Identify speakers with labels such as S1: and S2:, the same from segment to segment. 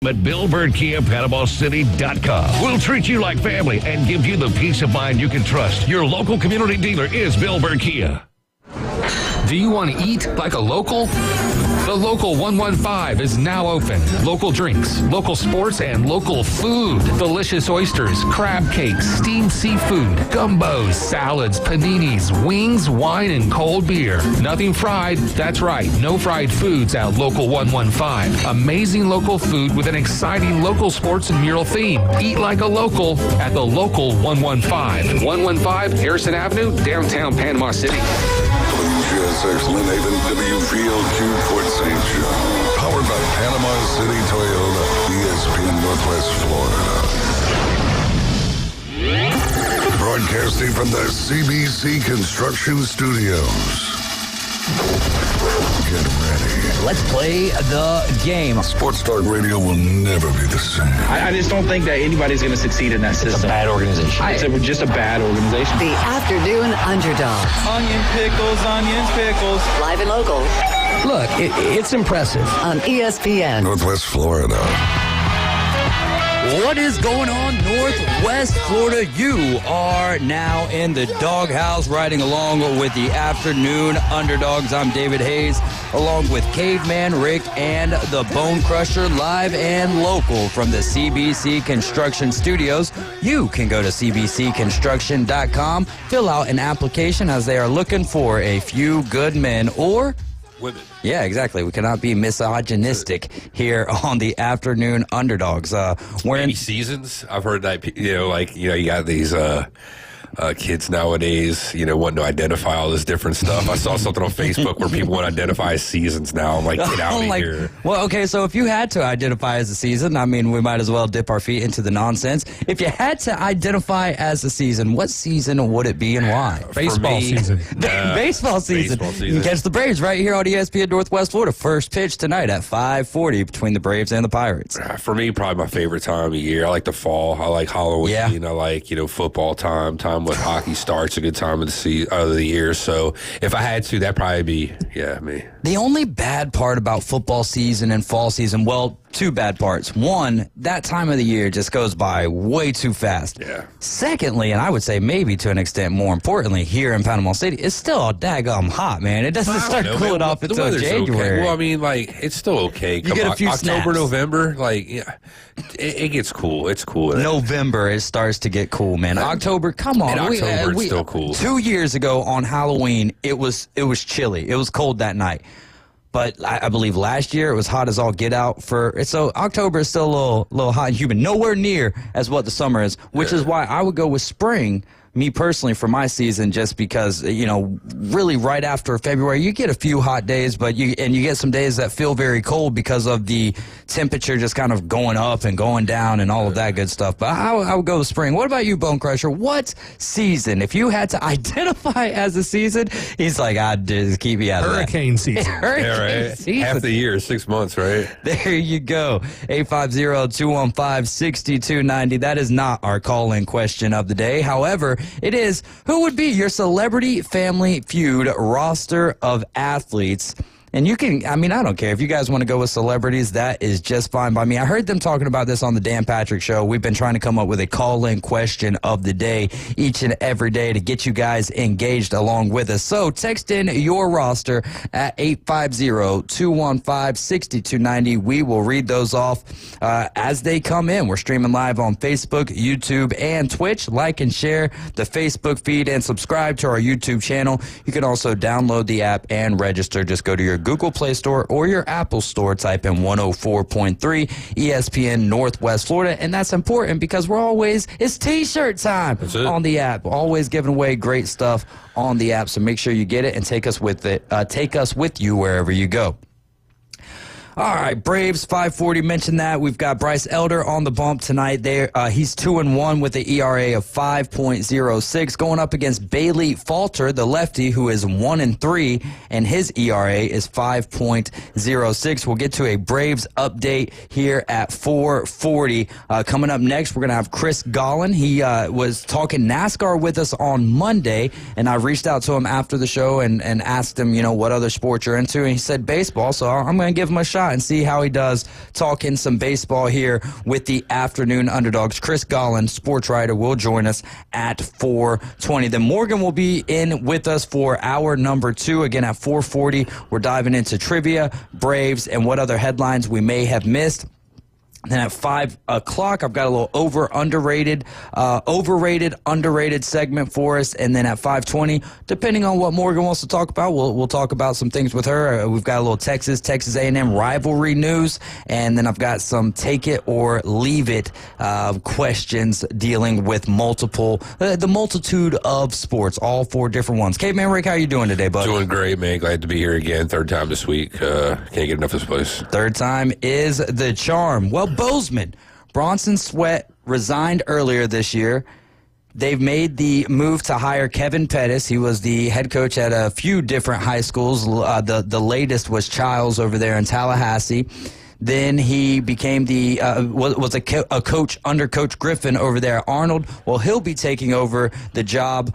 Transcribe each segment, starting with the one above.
S1: At BillBirdKiaPanamaCity.com. We'll treat you like family and give you the peace of mind you can trust. Your local community dealer is Bill Bird Kia.
S2: Do you want to eat like a local? The Local 115 is now open. Local drinks, local sports, and local food. Delicious oysters, crab cakes, steamed seafood, gumbos, salads, paninis, wings, wine, and cold beer. Nothing fried. That's right. No fried foods at Local 115. Amazing local food with an exciting local sports and mural theme. Eat like a local at the Local 115. 115 Harrison Avenue, downtown Panama City.
S3: WGSX Lynn Haven, WVLQ Port St. John. Powered by Panama City Toyota, ESPN Northwest Florida. Broadcasting from the CBC Construction Studios. Get ready.
S4: Let's play the game.
S3: Sports Talk Radio will never be the same.
S5: I just don't think that anybody's going to succeed in that system.
S4: It's a bad organization.
S5: It's just a bad organization.
S6: The Afternoon Underdogs.
S5: Onion pickles, onions pickles.
S6: Live and local
S4: Look, it's impressive.
S6: on ESPN.
S3: Northwest Florida.
S4: What is going on, Northwest Florida? You are now in the doghouse riding along with the Afternoon Underdogs. I'm David Hayes, along with Caveman Rick and the Bone Crusher, live and local from the CBC Construction Studios. You can go to cbcconstruction.com, fill out an application as they are looking for a few good men or
S7: women.
S4: Yeah, exactly. We cannot be misogynistic here on the Afternoon Underdogs. We're in
S7: Maybe seasons. I've heard that, you got these kids nowadays, wanting to identify all this different stuff. I saw something on Facebook where people want to identify as seasons now. I'm like, get out of here.
S4: Well, okay, so if you had to identify as a season, I mean, we might as well dip our feet into the nonsense. If you had to identify as a season, what season would it be and why?
S8: Baseball season.
S4: Baseball season. You can catch the Braves right here on ESPN Northwest Florida. First pitch tonight at 5:40 between the Braves and the Pirates.
S7: For me, probably my favorite time of year. I like the fall. I like Halloween.
S4: Yeah.
S7: I like, football time when hockey starts, a good time of the year. So if I had to, that'd probably be, me.
S4: The only bad part about football season and fall season, well, two bad parts. One, that time of the year just goes by way too fast.
S7: Yeah.
S4: Secondly, and I would say maybe to an extent more importantly, here in Panama City, it's still daggum hot, man. It doesn't start cooling off until January.
S7: Okay. Well, I mean, it's still okay.
S4: You get a few
S7: October,
S4: snaps.
S7: November, it gets cool. It's cool.
S4: November, it starts to get cool, man. October, come on.
S7: In October, it's still cool.
S4: 2 years ago on Halloween, it was chilly. It was cold that night. But I believe last year it was hot as all get out so October is still a little hot and humid. Nowhere near as what the summer is, which is why I would go with spring. Me personally, for my season, just because, really right after February, you get a few hot days, but you get some days that feel very cold because of the temperature just kind of going up and going down and all of that good stuff. But I would go with spring. What about you, Bone Crusher? What season? If you had to identify as a season, he's like, I'd just keep you out of that.
S8: Hurricane season.
S4: Hurricane season.
S7: Half the year, 6 months, right?
S4: There you go. 850-215-6290. That is not our call-in question of the day. However, it is, who would be your celebrity family feud roster of athletes? And you can, I don't care. If you guys want to go with celebrities, that is just fine by me. I heard them talking about this on the Dan Patrick Show. We've been trying to come up with a call-in question of the day each and every day to get you guys engaged along with us. So text in your roster at 850-215-6290. We will read those off as they come in. We're streaming live on Facebook, YouTube, and Twitch. Like and share the Facebook feed and subscribe to our YouTube channel. You can also download the app and register. Just go to your Google Play Store or your Apple Store, type in 104.3 ESPN Northwest Florida. And that's important because it's t-shirt time on the app. Always giving away great stuff on the app. So make sure you get it and take us with you wherever you go. All right, Braves 540. Mentioned that we've got Bryce Elder on the bump tonight. He's 2-1 with the ERA of 5.06, going up against Bailey Falter, the lefty, who is 1-3, and his ERA is 5.06. We'll get to a Braves update here at 4:40. Coming up next, we're gonna have Chris Gollin. He was talking NASCAR with us on Monday, and I reached out to him after the show and asked him, what other sports you're into, and he said baseball. So I'm gonna give him a shot. shot and see how he does talking some baseball here with the Afternoon Underdogs. Chris Gollin, sports writer, will join us at 4:20. Then Morgan will be in with us for hour number 2. Again, at 4:40, we're diving into trivia, Braves, and what other headlines we may have missed. Then at 5 o'clock, I've got a little overrated, underrated segment for us. And then at 5:20, depending on what Morgan wants to talk about, we'll talk about some things with her. We've got a little Texas A&M rivalry news. And then I've got some take it or leave it questions dealing with the multitude of sports, all 4 different ones. Caveman Rick, how are you doing today, bud?
S7: Doing great, man. Glad to be here again. 3rd time this week. Can't get enough of this place.
S4: 3rd time is the charm. Well, Bozeman, Bronson Sweat resigned earlier this year. They've made the move to hire Kevin Pettis. He was the head coach at a few different high schools. The latest was Childs over there in Tallahassee. Then he became was a coach under Coach Griffin over there at Arnold. Well, he'll be taking over the job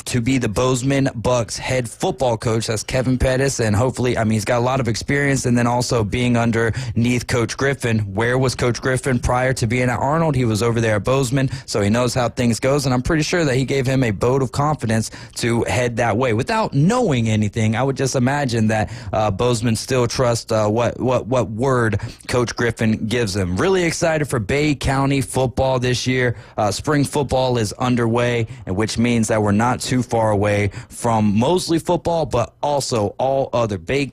S4: to be the Bozeman Bucks head football coach. That's Kevin Pettis, and hopefully, he's got a lot of experience, and then also being underneath Coach Griffin. Where was Coach Griffin prior to being at Arnold? He was over there at Bozeman, so he knows how things goes, and I'm pretty sure that he gave him a vote of confidence to head that way. Without knowing anything, I would just imagine that Bozeman still trusts what word Coach Griffin gives them. Really excited for Bay County football this year. Spring football is underway, and which means that we're not too far away from Mosley football, but also all other Bay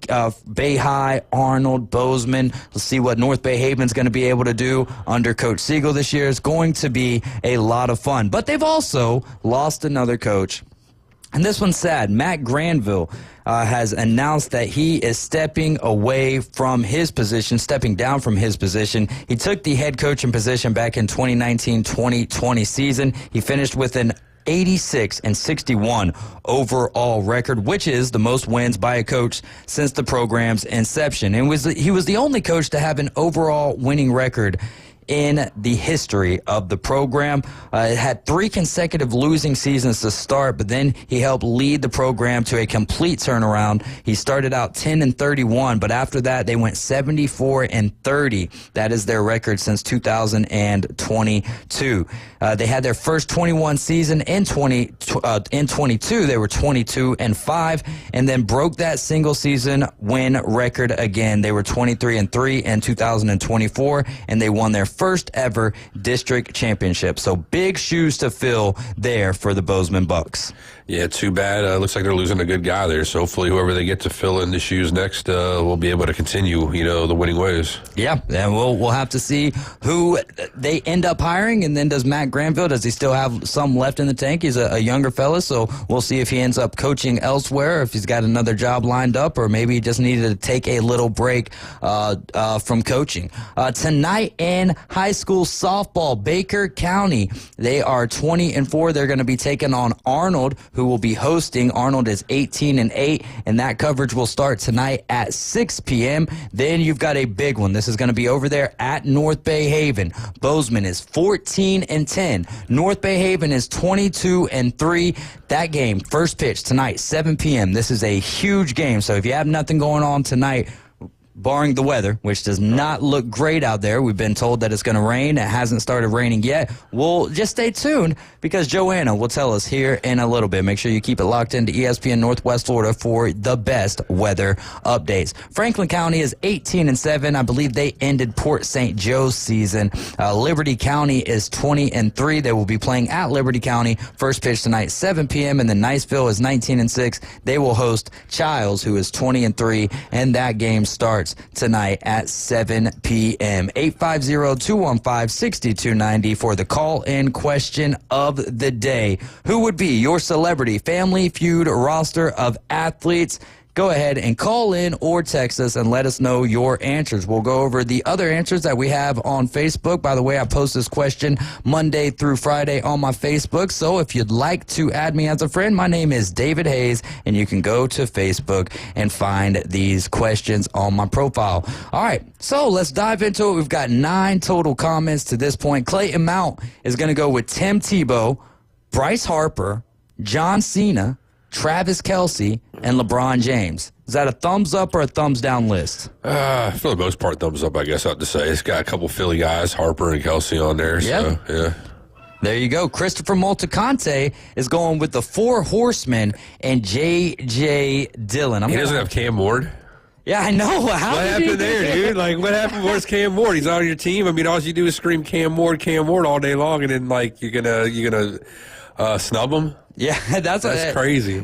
S4: High, Arnold, Bozeman. Let's see what North Bay Haven's going to be able to do under Coach Siegel this year. It's going to be a lot of fun. But they've also lost another coach. And this one's sad. Matt Granville has announced that he is stepping down from his position. He took the head coaching position back in 2019-2020 season. He finished with an 86-61 overall record, which is the most wins by a coach since the program's inception. And he was the only coach to have an overall winning record in the history of the program. It had 3 consecutive losing seasons to start, but then he helped lead the program to a complete turnaround. He started out 10-31, but after that they went 74-30. That is their record since 2022. They had their first 21 season in 22. They were 22-5, and then broke that single season win record again. They were 23-3 in 2024, and they won their first ever district championship. So big shoes to fill there for the Bozeman Bucks.
S7: Yeah, too bad. Looks like they're losing a good guy there. So hopefully whoever they get to fill in the shoes next will be able to continue, the winning ways.
S4: Yeah, and we'll have to see who they end up hiring. And then does Matt Granville, does he still have some left in the tank? He's a younger fella, so we'll see if he ends up coaching elsewhere, if he's got another job lined up, or maybe he just needed to take a little break from coaching. Tonight in high school softball, Baker County, they are 20-4. They're going to be taking on Arnold, who will be hosting. Arnold is 18-8, and that coverage will start tonight at 6 p.m. Then you've got a big one. This is going to be over there at North Bay Haven. Bozeman is 14-10. North Bay Haven is 22-3. That game, first pitch tonight, 7 p.m. This is a huge game, so if you have nothing going on tonight, barring the weather, which does not look great out there. We've been told that it's going to rain. It hasn't started raining yet. We'll just stay tuned because Joanna will tell us here in a little bit. Make sure you keep it locked into ESPN Northwest Florida for the best weather updates. Franklin County is 18-7. I believe they ended Port St. Joe's season. Liberty County is 20-3. They will be playing at Liberty County. First pitch tonight, 7 p.m. And then Niceville is 19-6. They will host Childs, who is 20-3, and that game starts tonight at 7 p.m. 850-215-6290 for the call-in question of the day. Who would be your celebrity Family Feud roster of athletes? Go ahead and call in or text us and let us know your answers. We'll go over the other answers that we have on Facebook. By the way, I post this question Monday through Friday on my Facebook. So if you'd like to add me as a friend, my name is David Hayes, and you can go to Facebook and find these questions on my profile. All right, so let's dive into it. We've got 9 total comments to this point. Clayton Mount is going to go with Tim Tebow, Bryce Harper, John Cena, Travis Kelce, and LeBron James. Is that a thumbs up or a thumbs down list?
S7: For the most part, thumbs up, I guess I have to say. It's got a couple Philly guys, Harper and Kelsey on there.
S4: Yep.
S7: So, yeah.
S4: There you go. Christopher Multicante is going with the Four Horsemen and J.J. Dillon.
S7: He doesn't have Cam Ward.
S4: Yeah, I know.
S7: What happened there, dude? Like, what happened? Where's Cam Ward? He's on your team. I mean, all you do is scream Cam Ward all day long, and then like you're gonna snub him.
S4: Yeah, that's
S7: crazy.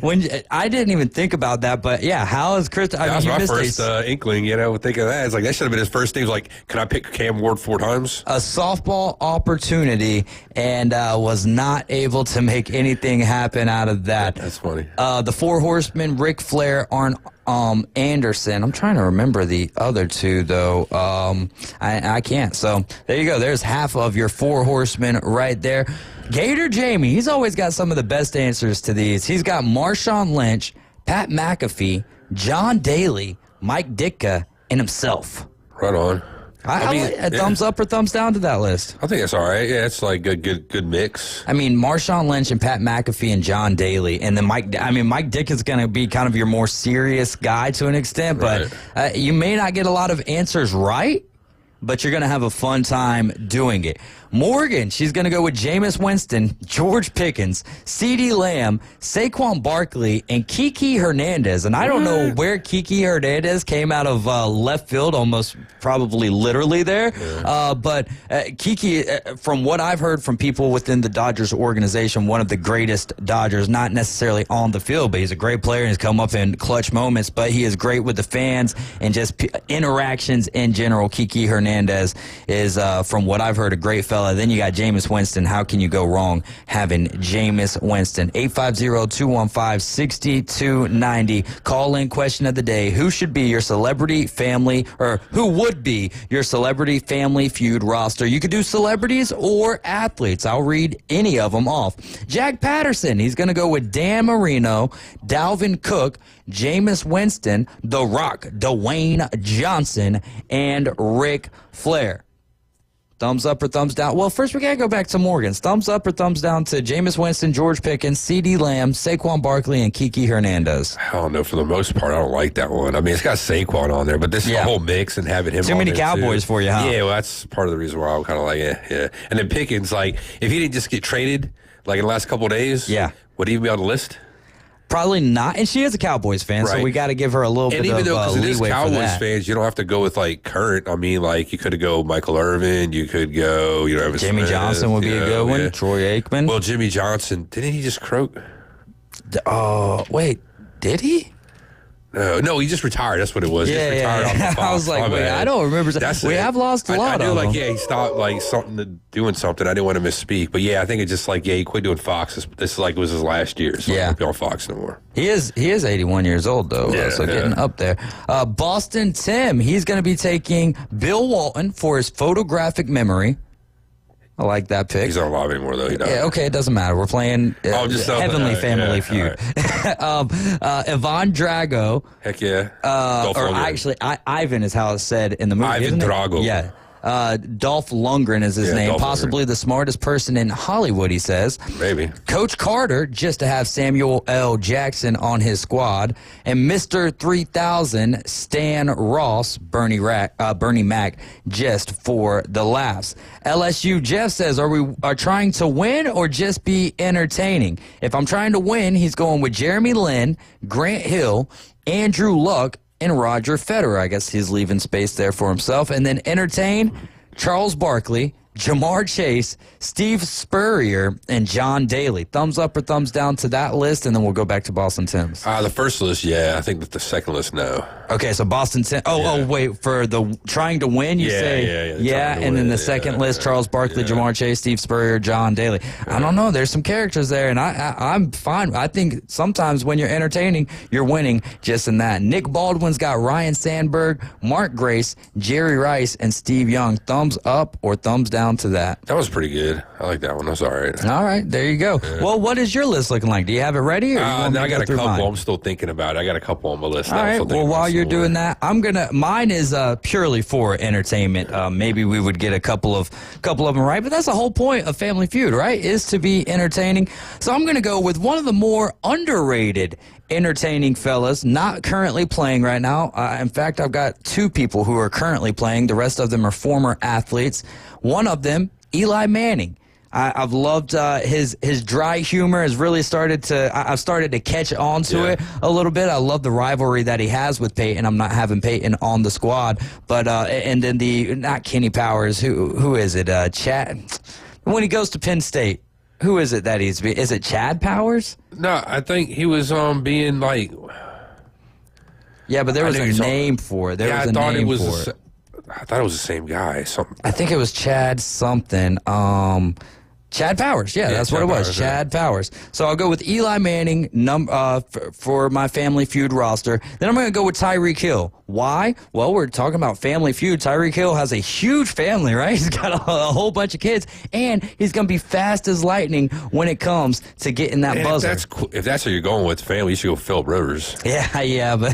S4: I didn't even think about that, but yeah, how is Chris?
S7: That was my first inkling. Think of that. It's like that should have been his first thing. It was like, can I pick Cam Ward 4 times?
S4: A softball opportunity, and was not able to make anything happen out of that.
S7: That's funny.
S4: The Four Horsemen, Ric Flair, Arn Anderson. I'm trying to remember the other two, though. I can't. So there you go. There's half of your Four Horsemen right there. Gator Jamie, he's always got some of the best answers to these. He's got Marshawn Lynch, Pat McAfee, John Daly, Mike Ditka, and himself.
S7: Right on.
S4: I mean, a thumbs up or thumbs down to that list?
S7: I think that's all right. Yeah, it's like good mix.
S4: I mean, Marshawn Lynch and Pat McAfee and John Daly, and then Mike Dick is going to be kind of your more serious guy to an extent, but you may not get a lot of answers right, but you're going to have a fun time doing it. Morgan, she's going to go with Jameis Winston, George Pickens, CeeDee Lamb, Saquon Barkley, and Kiki Hernandez. And I don't know where Kiki Hernandez came out of left field, almost probably literally there. Yeah. But Kiki, from what I've heard from people within the Dodgers organization, one of the greatest Dodgers, not necessarily on the field, but he's a great player and he's come up in clutch moments. But he is great with the fans and just interactions in general. Kiki Hernandez is, from what I've heard, a great fellow. Then you got Jameis Winston. How can you go wrong having Jameis Winston? 850-215-6290. Call-in question of the day. Who should be your celebrity family, or who would be your celebrity family feud roster? You could do celebrities or athletes. I'll read any of them off. Jack Patterson. He's going to go with Dan Marino, Dalvin Cook, Jameis Winston, The Rock, Dwayne Johnson, and Ric Flair. Thumbs up or thumbs down? Well, first we got to go back to Morgan's. Thumbs up or thumbs down to Jameis Winston, George Pickens, CeeDee Lamb, Saquon Barkley, and Kiki Hernandez?
S7: I don't know. For the most part, I don't like that one. I mean, it's got Saquon on there, but this is a whole mix and having him
S4: too many Cowboys for you, huh?
S7: Yeah, well, that's part of the reason why I'm kind of like, yeah. And then Pickens, like, if he didn't just get traded, like, in the last couple of days, would he be on the list?
S4: Probably not, and she is a Cowboys fan, so we got to give her a little bit of leeway for that. And even though, because it is Cowboys fans, you don't have to go with, like, current. I mean, like, you could go Michael Irvin, you could go, Evan Jimmy
S7: Smith,
S4: Johnson would be a good one, Troy Aikman.
S7: Well, Jimmy Johnson, didn't he just croak?
S4: Wait, did he?
S7: No, he just retired. That's what it was.
S4: Yeah,
S7: just retired off the Fox.
S4: I was like, wait, I don't remember. We have lost a lot.
S7: I knew, like, he stopped, like, doing something. I didn't want to misspeak, but yeah, I think it's just like, he quit doing Fox. This like was his last year, so he won't be on Fox no more.
S4: He is 81 years old though, getting up there. Boston Tim, he's going to be taking Bill Walton for his photographic memory. I like that pick.
S7: He's not alive anymore, though.
S4: Yeah, okay, it doesn't matter. We're playing Heavenly Family Feud. Ivan Drago.
S7: Heck yeah.
S4: Or actually, Ivan is how it's said in the movie.
S7: Ivan Drago.
S4: Yeah. Dolph Lundgren is his name.
S7: Dolph
S4: Possibly the smartest person in Hollywood, he says.
S7: Maybe.
S4: Coach Carter, just to have Samuel L. Jackson on his squad. And Mr. 3000, Stan Ross, Bernie Mac, just for the laughs. LSU Jeff says, are we trying to win or just be entertaining? If I'm trying to win, he's going with Jeremy Lin, Grant Hill, Andrew Luck, and Roger Federer. I guess he's leaving space there for himself. And then entertain Charles Barkley, Jamar Chase, Steve Spurrier, and John Daly. Thumbs up or thumbs down to that list, and then we'll go back to Boston Tim's.
S7: The first list, yeah. I think that the second list, no.
S4: Okay, so Boston Tim. Oh, wait. For the trying to win, you say? Yeah, and then the second list, Charles Barkley, Jamar Chase, Steve Spurrier, John Daly. I don't know. There's some characters there, and I'm fine. I think sometimes when you're entertaining, you're winning just in that. Nick Baldwin's got Ryan Sandberg, Mark Grace, Jerry Rice, and Steve Young. Thumbs up or thumbs down down to that.
S7: That was pretty good. I like that one. That's all right.
S4: All right, there you go. Well, what is your list looking like? Do you have it ready? Or
S7: I got a couple.
S4: Mine?
S7: I'm still thinking about it. I got a couple on my list.
S4: All right. Well, while you're doing that, mine is purely for entertainment. Maybe we would get a couple of them right, but that's the whole point of Family Feud, right? Is to be entertaining. So I'm gonna go with one of the more underrated entertaining fellas, not currently playing right now. In fact, I've got two people who are currently playing. The rest of them are former athletes. One of them, Eli Manning. I've loved his dry humor has really started to. I've started to catch on to it a little bit. I love the rivalry that he has with Peyton. I'm not having Peyton on the squad, but and then not Kenny Powers. Who is it? Chad. When he goes to Penn State. Who is it that is it Chad Powers?
S7: No, I think he was being like.
S4: Yeah, but there was a name for it. I thought it was
S7: the same guy. Something.
S4: I think it was Chad something. Chad Powers. Yeah, that's what it was. Chad Powers. So I'll go with Eli Manning for my Family Feud roster. Then I'm going to go with Tyreek Hill. Why? Well, we're talking about Family Feud. Tyreek Hill has a huge family, right? He's got a whole bunch of kids, and he's going to be fast as lightning when it comes to getting that buzzer.
S7: If that's what you're going with, family, you should go Philip Rivers.
S4: Yeah, but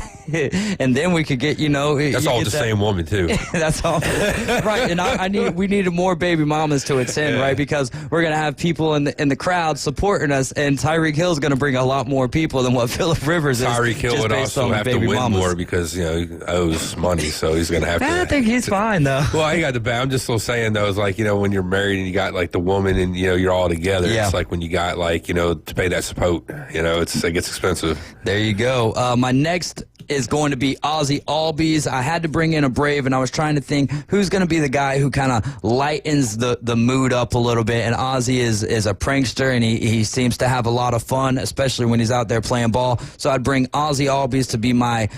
S4: and then we could get,
S7: that's all the same woman too.
S4: That's all right. And we needed more baby mamas to attend, right? Because we're gonna have people in the crowd supporting us, and Tyreek Hill's gonna bring a lot more people than what Philip Rivers is.
S7: Tyreek Hill would also have to win more because he owes money, so he's gonna have to.
S4: I think he's fine though.
S7: Well, he got the bad. I'm just still saying though, it's like when you're married and you got like the woman and you're all together. Yeah. It's like when you got like to pay that support. It gets expensive.
S4: There you go. My next is going to be Ozzy Albies. I had to bring in a Brave, and I was trying to think who's going to be the guy who kind of lightens the mood up a little bit. And Ozzy is a prankster, and he seems to have a lot of fun, especially when he's out there playing ball. So I'd bring Ozzy Albies to be my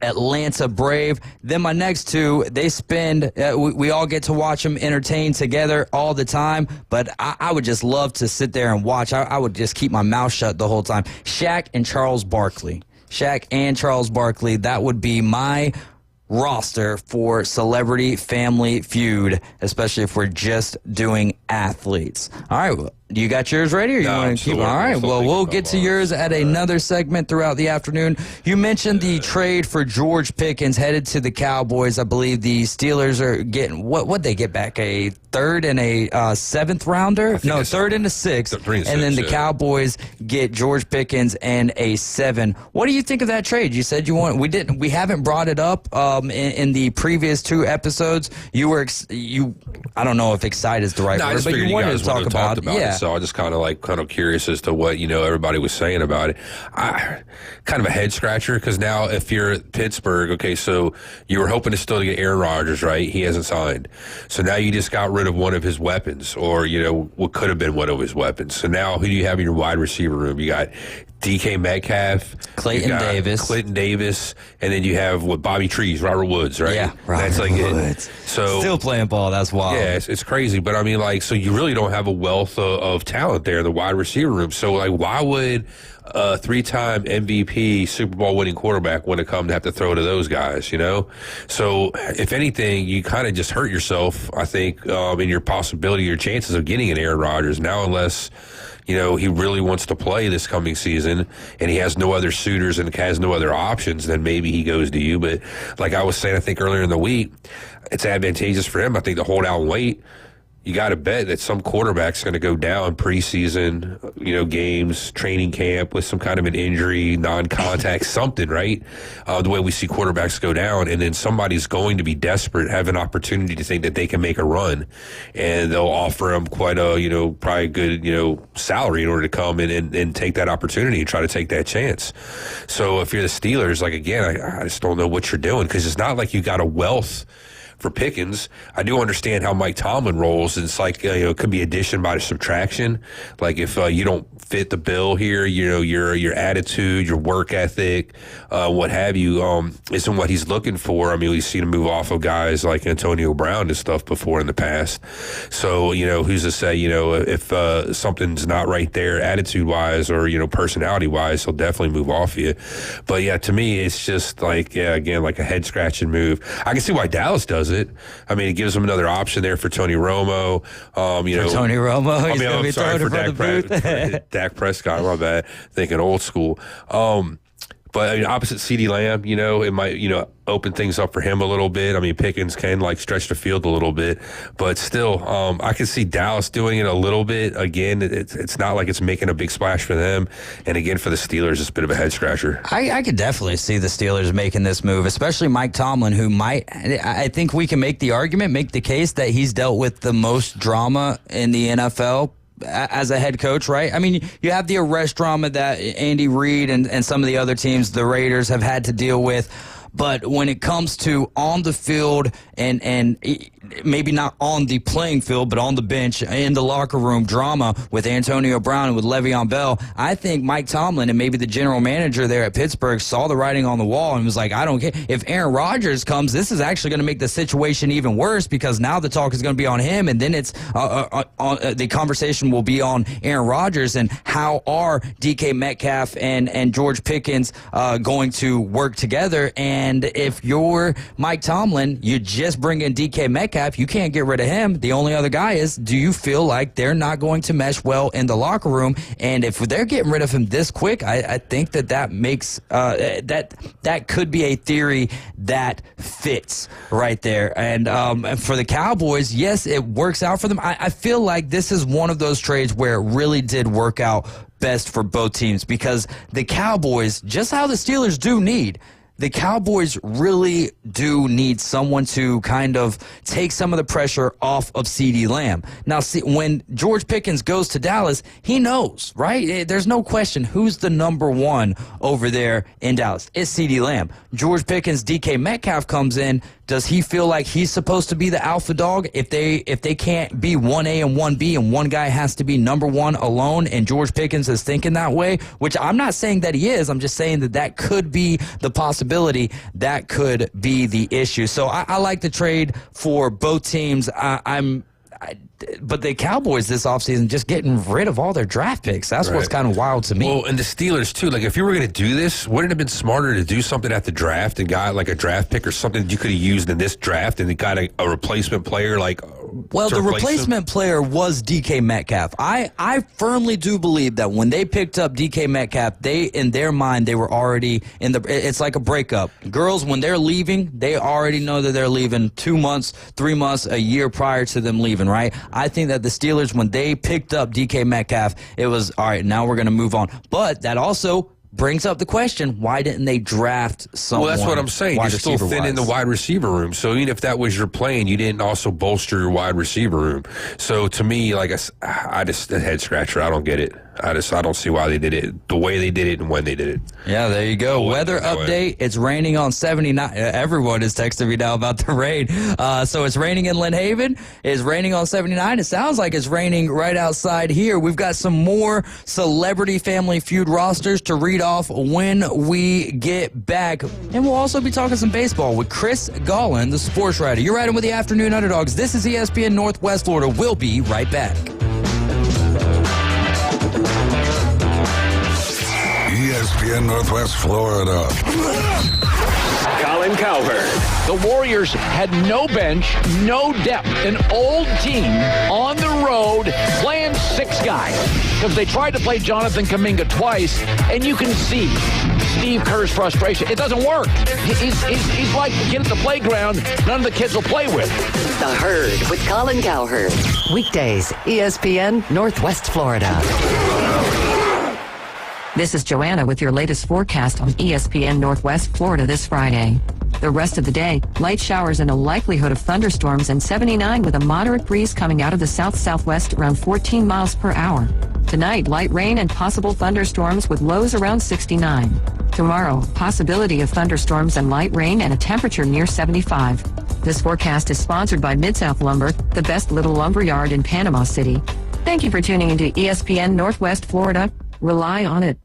S4: Atlanta Brave. Then my next two, they spend. We all get to watch them entertain together all the time, but I would just love to sit there and watch. I would just keep my mouth shut the whole time. Shaq and Charles Barkley. Shaq and Charles Barkley, that would be my roster for Celebrity Family Feud, especially if we're just doing athletes. All right, well, you got yours ready, or you want to keep it? All right, well, we'll get to yours at another segment throughout the afternoon. You mentioned the trade for George Pickens headed to the Cowboys. I believe the Steelers are getting, what'd they get back, a third and a seventh rounder? No, third and a sixth. And then the Cowboys get George Pickens and a 7. What do you think of that trade? You said we haven't brought it up in the previous 2 episodes. I don't know if excited is the right word, but you wanted to talk about it. Yeah.
S7: So I just kind of curious as to what everybody was saying about it. Kind of a head scratcher, because now if you're Pittsburgh, okay, so you were hoping to still get Aaron Rodgers, right? He hasn't signed, so now you just got rid of one of his weapons, or what could have been one of his weapons. So now who do you have in your wide receiver room? You got DK Metcalf,
S4: Clinton
S7: Davis, and then you have Bobby Trees, Robert Woods, right?
S4: Yeah, Robert Woods.
S7: So
S4: still playing ball. That's wild.
S7: Yeah, it's crazy. But I mean, so you really don't have a wealth of talent there in the wide receiver room. So why would a 3-time MVP Super Bowl winning quarterback want to come to have to throw to those guys? So if anything, you kind of just hurt yourself, I think, in your chances of getting an Aaron Rodgers now, unless he really wants to play this coming season and he has no other suitors and has no other options, then maybe he goes to you. But like I was saying, I think earlier in the week, it's advantageous for him, I think, to hold out and wait. You got to bet that some quarterback's going to go down preseason, games, training camp with some kind of an injury, non-contact, something, right? The way we see quarterbacks go down, and then somebody's going to be desperate, have an opportunity to think that they can make a run, and they'll offer them quite a, probably good, salary in order to come and take that opportunity and try to take that chance. So if you're the Steelers, again, I just don't know what you're doing, because it's not like you got a wealth for Pickens. I do understand how Mike Tomlin rolls. It's like, it could be addition by subtraction. Like if you don't fit the bill here, your attitude, your work ethic, what have you, isn't what he's looking for. I mean, we've seen him move off of guys like Antonio Brown and stuff before in the past. So, who's to say, if something's not right there attitude-wise or, personality-wise, he'll definitely move off you. But, yeah, to me, it's just again, like a head-scratching move. I can see why Dallas does it. it. I mean, it gives them another option there for Tony Romo.
S4: Tony Romo, he's going to be
S7: sorry
S4: throwing
S7: for
S4: it from the booth.
S7: Dak Prescott, my bad, thinking old school. But I mean, opposite CeeDee Lamb, it might, open things up for him a little bit. I mean, Pickens can stretch the field a little bit, but still, I can see Dallas doing it a little bit. Again, it's not like it's making a big splash for them. And again, for the Steelers, it's a bit of a head scratcher.
S4: I could definitely see the Steelers making this move, especially Mike Tomlin, who I think we can make the case that he's dealt with the most drama in the NFL as a head coach, right? I mean, you have the arrest drama that Andy Reid and some of the other teams, the Raiders, have had to deal with. But when it comes to on the field and maybe not on the playing field, but on the bench, in the locker room drama with Antonio Brown and with Le'Veon Bell, I think Mike Tomlin and maybe the general manager there at Pittsburgh saw the writing on the wall and was like, I don't care. If Aaron Rodgers comes, this is actually going to make the situation even worse because now the talk is going to be on him, and then it's the conversation will be on Aaron Rodgers and how are DK Metcalf and George Pickens going to work together. And if you're Mike Tomlin, you just bring in DK Metcalf, you can't get rid of him. The only other guy is, do you feel like they're not going to mesh well in the locker room? And if they're getting rid of him this quick, I think that makes that could be a theory that fits right there. And for the Cowboys, yes, it works out for them. I feel like this is one of those trades where it really did work out best for both teams because the Cowboys, just how the Steelers do need, the Cowboys really do need someone to kind of take some of the pressure off of CeeDee Lamb. Now, see, when George Pickens goes to Dallas, he knows, right? There's no question who's the number one over there in Dallas. It's CeeDee Lamb. George Pickens, DK Metcalf comes in. Does he feel like he's supposed to be the alpha dog if they can't be 1A and 1B and one guy has to be number one alone, and George Pickens is thinking that way, which I'm not saying that he is. I'm just saying that could be the possibility. That could be the issue. So I like the trade for both teams. But the Cowboys this offseason just getting rid of all their draft picks. That's right. What's kind of wild to me.
S7: Well, and the Steelers, too. Like, if you were going to do this, wouldn't it have been smarter to do something at the draft and got, like, a draft pick or something that you could have used in this draft and got a replacement player, like...
S4: Well, the replacement player was DK Metcalf. I firmly do believe that when they picked up DK Metcalf, in their mind, they were already in the... It's like a breakup. Girls, when they're leaving, they already know that they're leaving 2 months, 3 months, a year prior to them leaving, right? I think that the Steelers, when they picked up DK Metcalf, it was, all right, now we're going to move on. But that also brings up the question, why didn't they draft someone?
S7: Well, that's what I'm saying. You're still thin in the wide receiver room. So even if that was your plan, you didn't also bolster your wide receiver room. So to me, like I just a head scratcher. I don't get it. I don't see why they did it the way they did it and when they did it.
S4: Yeah, there you go. Weather update. It's raining on 79. Everyone is texting me now about the rain. So it's raining in Lynn Haven. It's raining on 79. It sounds like it's raining right outside here. We've got some more Celebrity Family Feud rosters to read off when we get back. And we'll also be talking some baseball with Chris Gollin, the sports writer. You're riding with the Afternoon Underdogs. This is ESPN Northwest Florida. We'll be right back.
S3: ESPN Northwest Florida.
S8: Colin Cowherd.
S9: The Warriors had no bench, no depth. An old team on the road playing 6 guys. Because they tried to play Jonathan Kuminga twice, and you can see Steve Kerr's frustration. It doesn't work. He's like the kid at the playground none of the kids will play with.
S6: The Herd with Colin Cowherd. Weekdays, ESPN Northwest Florida.
S10: This is Joanna with your latest forecast on ESPN Northwest Florida this Friday. The rest of the day, light showers and a likelihood of thunderstorms, and 79 with a moderate breeze coming out of the south-southwest around 14 miles per hour. Tonight, light rain and possible thunderstorms with lows around 69. Tomorrow, possibility of thunderstorms and light rain and a temperature near 75. This forecast is sponsored by Mid-South Lumber, the best little lumber yard in Panama City. Thank you for tuning into ESPN Northwest Florida. Rely on it.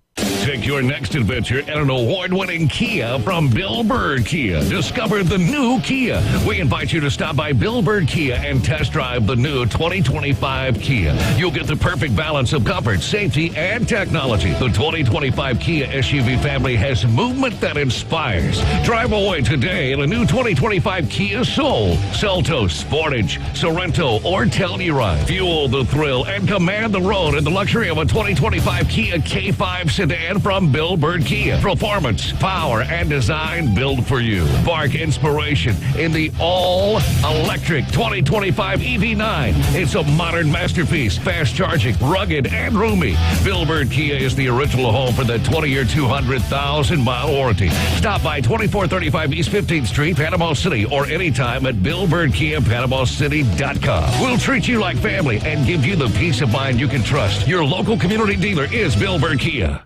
S1: Take your next adventure in an award-winning Kia from Bill Bird Kia. Discover the new Kia. We invite you to stop by Bill Bird Kia and test drive the new 2025 Kia. You'll get the perfect balance of comfort, safety, and technology. The 2025 Kia SUV family has movement that inspires. Drive away today in a new 2025 Kia Soul, Seltos, Sportage, Sorento, or Telluride. Fuel the thrill and command the road in the luxury of a 2025 Kia K5 sedan from Bill Bird Kia. Performance, power, and design built for you. Spark inspiration in the all-electric 2025 EV9. It's a modern masterpiece, fast-charging, rugged, and roomy. Bill Bird Kia is the original home for the 20-year, 200,000-mile warranty. Stop by 2435 East 15th Street, Panama City, or anytime at BillBirdKia.PanamaCity.com. We'll treat you like family and give you the peace of mind you can trust. Your local community dealer is Bill Bird Kia.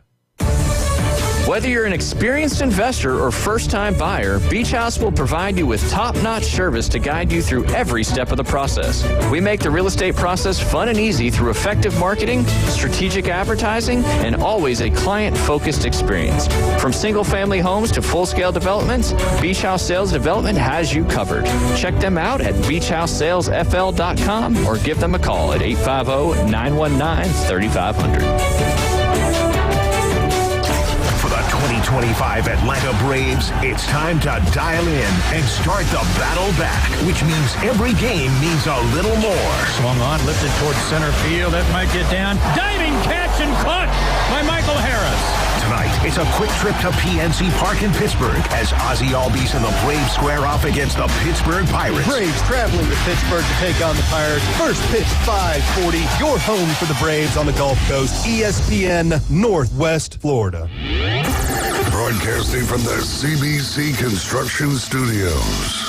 S8: Whether you're an experienced investor or first-time buyer, Beach House will provide you with top-notch service to guide you through every step of the process. We make the real estate process fun and easy through effective marketing, strategic advertising, and always a client-focused experience. From single-family homes to full-scale developments, Beach House Sales Development has you covered. Check them out at beachhousesalesfl.com or give them a call at 850-919-3500.
S11: 2025 Atlanta Braves, it's time to dial in and start the battle back, which means every game means a little more.
S12: Swung on, lifted towards center field. That might get down. Diving catch and caught by Michael Harris.
S11: Tonight, it's a quick trip to PNC Park in Pittsburgh as Ozzie Albies and the Braves square off against the Pittsburgh Pirates.
S13: Braves traveling to Pittsburgh to take on the Pirates. First pitch, 5:40. Your home for the Braves on the Gulf Coast. ESPN Northwest Florida.
S3: Broadcasting from the CBC Construction Studios.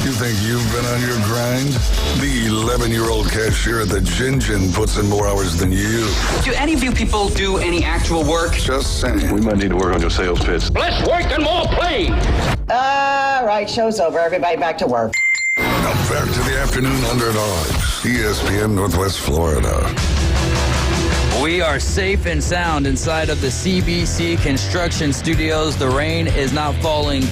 S3: You think you've been on your grind? The 11-year-old cashier at the Gin Gin puts in more hours than you.
S14: Do any of you people do any actual work?
S3: Just saying.
S15: We might need to work on your sales pitch.
S14: Less work and more play.
S16: All right, show's over. Everybody back to work.
S3: Now back to the Afternoon Underdogs. ESPN Northwest Florida.
S4: We are safe and sound inside of the CBC Construction Studios. The rain is not falling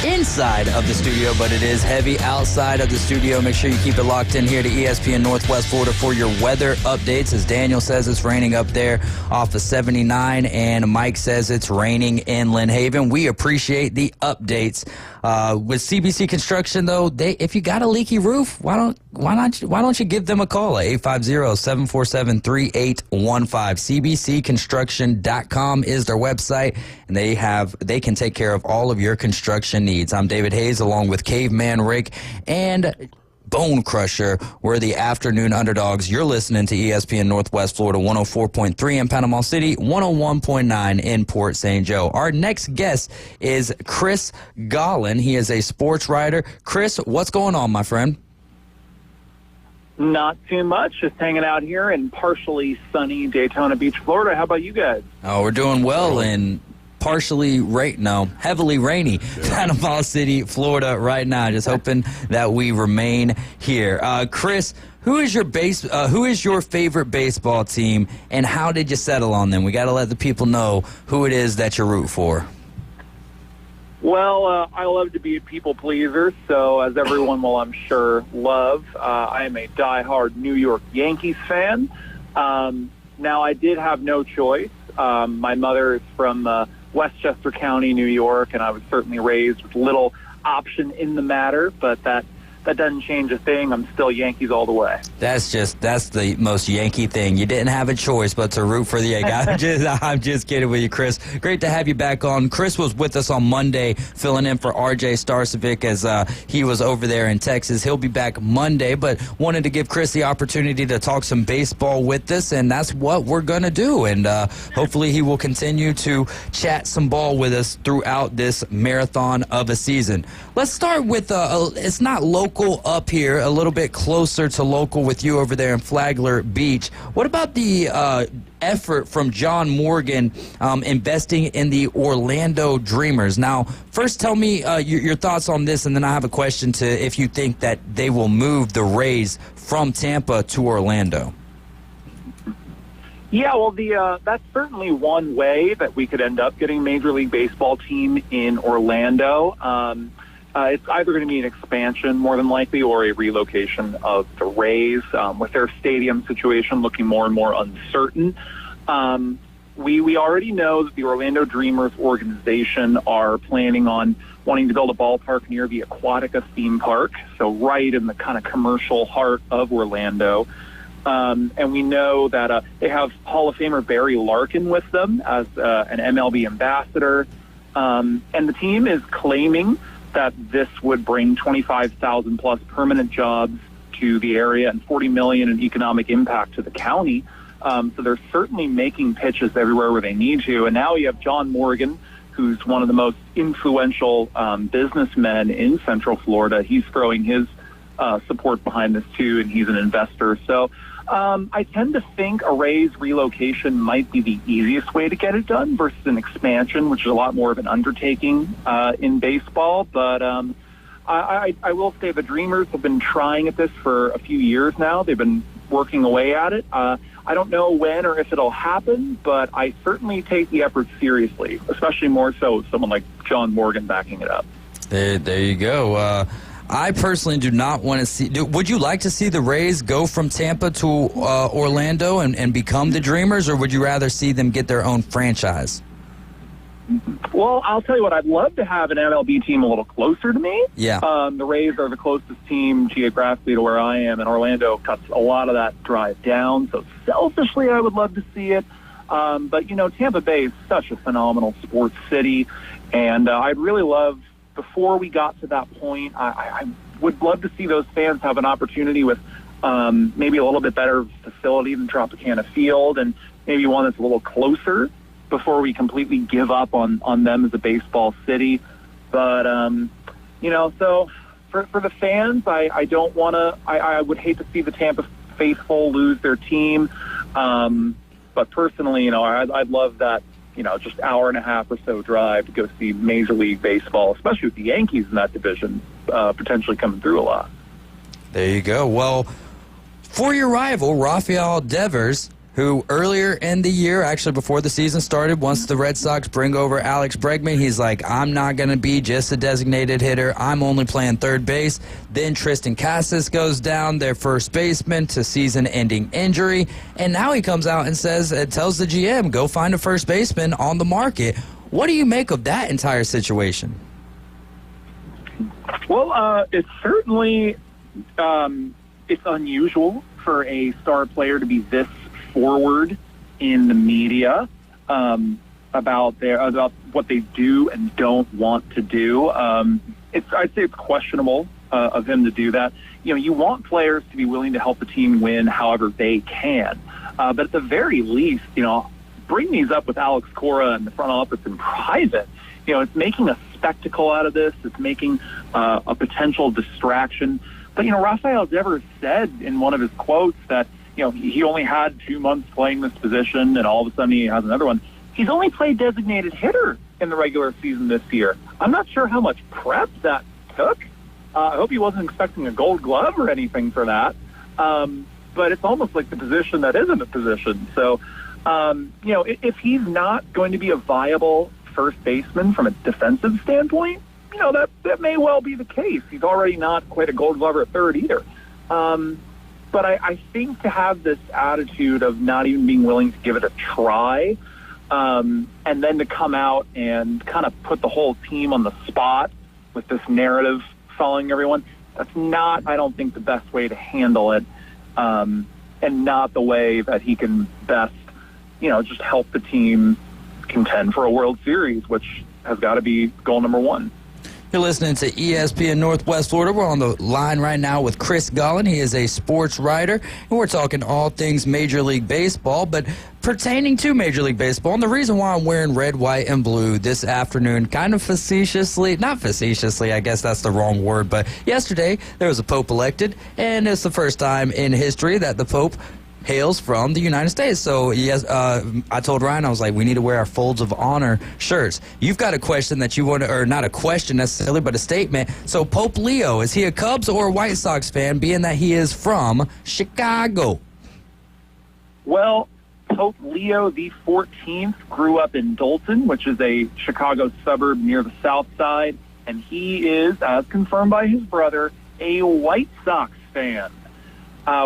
S4: inside of the studio, but it is heavy outside of the studio. Make sure you keep it locked in here to ESPN Northwest Florida for your weather updates. As Daniel says, it's raining up there off of 79, and Mike says it's raining in Lynn Haven. We appreciate the updates. With CBC Construction, though, if you got a leaky roof, why don't you give them a call at 850-747-3815. CBCConstruction.com is their website, and they can take care of all of your construction needs. I'm David Hayes, along with Caveman Rick and Bone Crusher. We're the Afternoon Underdogs. You're listening to ESPN Northwest Florida 104.3 in Panama City, 101.9 in Port St. Joe. Our next guest is Chris Gollin. He is a sports writer. Chris, what's going on, my friend?
S17: Not too much. Just hanging out here in partially sunny Daytona Beach, Florida. How about you guys?
S4: Oh, we're doing well in heavily rainy Panama City, Florida right now. Just hoping that we remain here. Chris, who is your favorite baseball team, and how did you settle on them? We got to let the people know who it is that you root for.
S17: Well, I love to be a people pleaser, so as everyone will, I'm sure, love, I am a diehard New York Yankees fan. Now, I did have no choice. My mother is from Westchester County, New York, and I was certainly raised with little option in the matter, but that doesn't change a thing. I'm still Yankees all the way. That's the most Yankee thing. You didn't have a choice but to root for the Yankees. I'm just kidding with you, Chris. Great to have you back on. Chris was with us on Monday, filling in for RJ Starcevic as he was over there in Texas. He'll be back Monday, but wanted to give Chris the opportunity to talk some baseball with us, and that's what we're going to do. And hopefully he will continue to chat some ball with us throughout this marathon of a season. Let's start with, it's not local up here, a little bit closer to local with you over there in Flagler Beach. What about the effort from John Morgan investing in the Orlando Dreamers? Now, first tell me your thoughts on this, and then I have a question to if you think that they will move the Rays from Tampa to Orlando. Yeah, well, that's certainly one way that we could end up getting a Major League Baseball team in Orlando. It's either going to be an expansion, more than likely, or a relocation of the Rays, with their stadium situation looking more and more uncertain. We already know that the Orlando Dreamers organization are planning on wanting to build a ballpark near the Aquatica theme park, so right in the kind of commercial heart of Orlando. And we know that they have Hall of Famer Barry Larkin with them as an MLB ambassador. And the team is claiming that this would bring 25,000 plus permanent jobs to the area and 40 million in economic impact to the county. So they're certainly making pitches everywhere where they need to. And now you have John Morgan, who's one of the most influential businessmen in Central Florida. He's throwing his support behind this too, and he's an investor. So I tend to think a Rays relocation might be the easiest way to get it done versus an expansion, which is a lot more of an undertaking in baseball. But I will say the Dreamers have been trying at this for a few years now. They've been working away at it. I don't know when or if it'll happen, but I certainly take the effort seriously, especially more so with someone like John Morgan backing it up.
S4: There you go. I personally do not want to see. Would you like to see the Rays go from Tampa to Orlando and become the Dreamers, or would you rather see them get their own franchise?
S17: Well, I'll tell you what, I'd love to have an MLB team a little closer to me.
S4: Yeah.
S17: The Rays are the closest team geographically to where I am, and Orlando cuts a lot of that drive down. So selfishly, I would love to see it. But, Tampa Bay is such a phenomenal sports city, and I'd really love, before we got to that point, I would love to see those fans have an opportunity with maybe a little bit better facility than Tropicana Field, and maybe one that's a little closer before we completely give up on them as a baseball city. But, so for the fans, I don't want to, I would hate to see the Tampa faithful lose their team. But personally, I'd love that, just hour and a half or so drive to go see Major League Baseball, especially with the Yankees in that division potentially coming through a lot.
S4: There you go. Well, for your rival, Rafael Devers, who earlier in the year, actually before the season started, once the Red Sox bring over Alex Bregman, he's like, I'm not going to be just a designated hitter. I'm only playing third base. Then Tristan Casas goes down, their first baseman, to season-ending injury. And now he comes out and tells the GM, go find a first baseman on the market. What do you make of that entire situation?
S17: Well, it's certainly it's unusual for a star player to be this forward in the media about what they do and don't want to do. I'd say it's questionable of him to do that. You want players to be willing to help the team win however they can. But at the very least, bring these up with Alex Cora in the front office in private. It's making a spectacle out of this. It's making a potential distraction. But, Rafael Devers said in one of his quotes that, he only had 2 months playing this position, and all of a sudden he has another one. He's only played designated hitter in the regular season this year. I'm not sure how much prep that took. I hope he wasn't expecting a gold glove or anything for that. But it's almost like the position that isn't a position. So, if he's not going to be a viable first baseman from a defensive standpoint, that may well be the case. He's already not quite a gold glover at third either. But I think to have this attitude of not even being willing to give it a try, and then to come out and kind of put the whole team on the spot with this narrative following everyone, that's not, I don't think, the best way to handle it, and not the way that he can best, just help the team contend for a World Series, which has got to be goal number one.
S4: You're listening to ESPN Northwest Florida. We're on the line right now with Chris Gollin. He is a sports writer, and we're talking all things Major League Baseball, but pertaining to Major League Baseball. And the reason why I'm wearing red, white, and blue this afternoon, kind of facetiously, not facetiously, I guess that's the wrong word, but yesterday there was a Pope elected, and it's the first time in history that the Pope hails from the United States. So yes, I told Ryan, I was like, we need to wear our Folds of Honor shirts. You've got a question that you want to, or not a question necessarily, but a statement. So Pope Leo, is he a Cubs or a White Sox fan, being that he is from Chicago?
S17: Well, Pope Leo the 14th grew up in Dalton, which is a Chicago suburb near the South Side, and he is, as confirmed by his brother, a White Sox fan.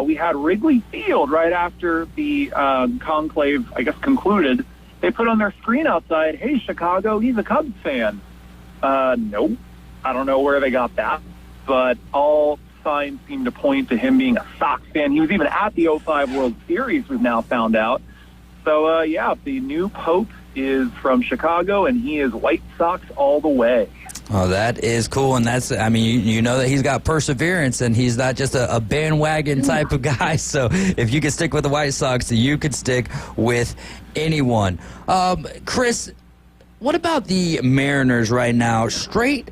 S17: We had Wrigley Field right after the conclave, I guess, concluded. They put on their screen outside, "Hey, Chicago, he's a Cubs fan." Nope. I don't know where they got that, but all signs seem to point to him being a Sox fan. He was even at the 05 World Series, we've now found out. So, the new Pope is from Chicago, and he is White Sox all the way.
S4: Oh, that is cool, and that's, I mean, you know that he's got perseverance, and he's not just a bandwagon type of guy, so if you can stick with the White Sox, you could stick with anyone. Chris, what about the Mariners right now?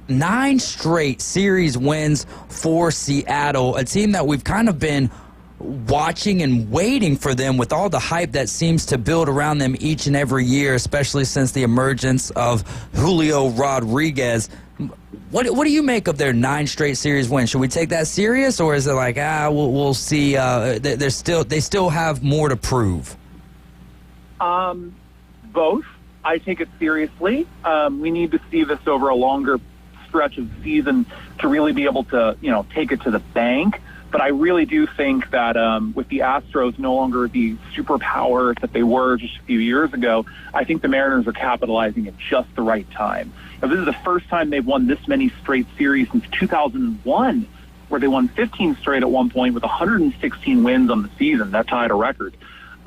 S4: 9 straight series wins for Seattle, a team that we've kind of been watching and waiting for them with all the hype that seems to build around them each and every year, especially since the emergence of Julio Rodriguez. What do you make of their 9 straight series wins? Should we take that serious, or is it like, we'll see? They still have more to prove.
S17: Both. I take it seriously. We need to see this over a longer stretch of the season to really be able to, take it to the bank. But I really do think that with the Astros no longer the superpower that they were just a few years ago, I think the Mariners are capitalizing at just the right time. Now, this is the first time they've won this many straight series since 2001, where they won 15 straight at one point with 116 wins on the season. That tied a record.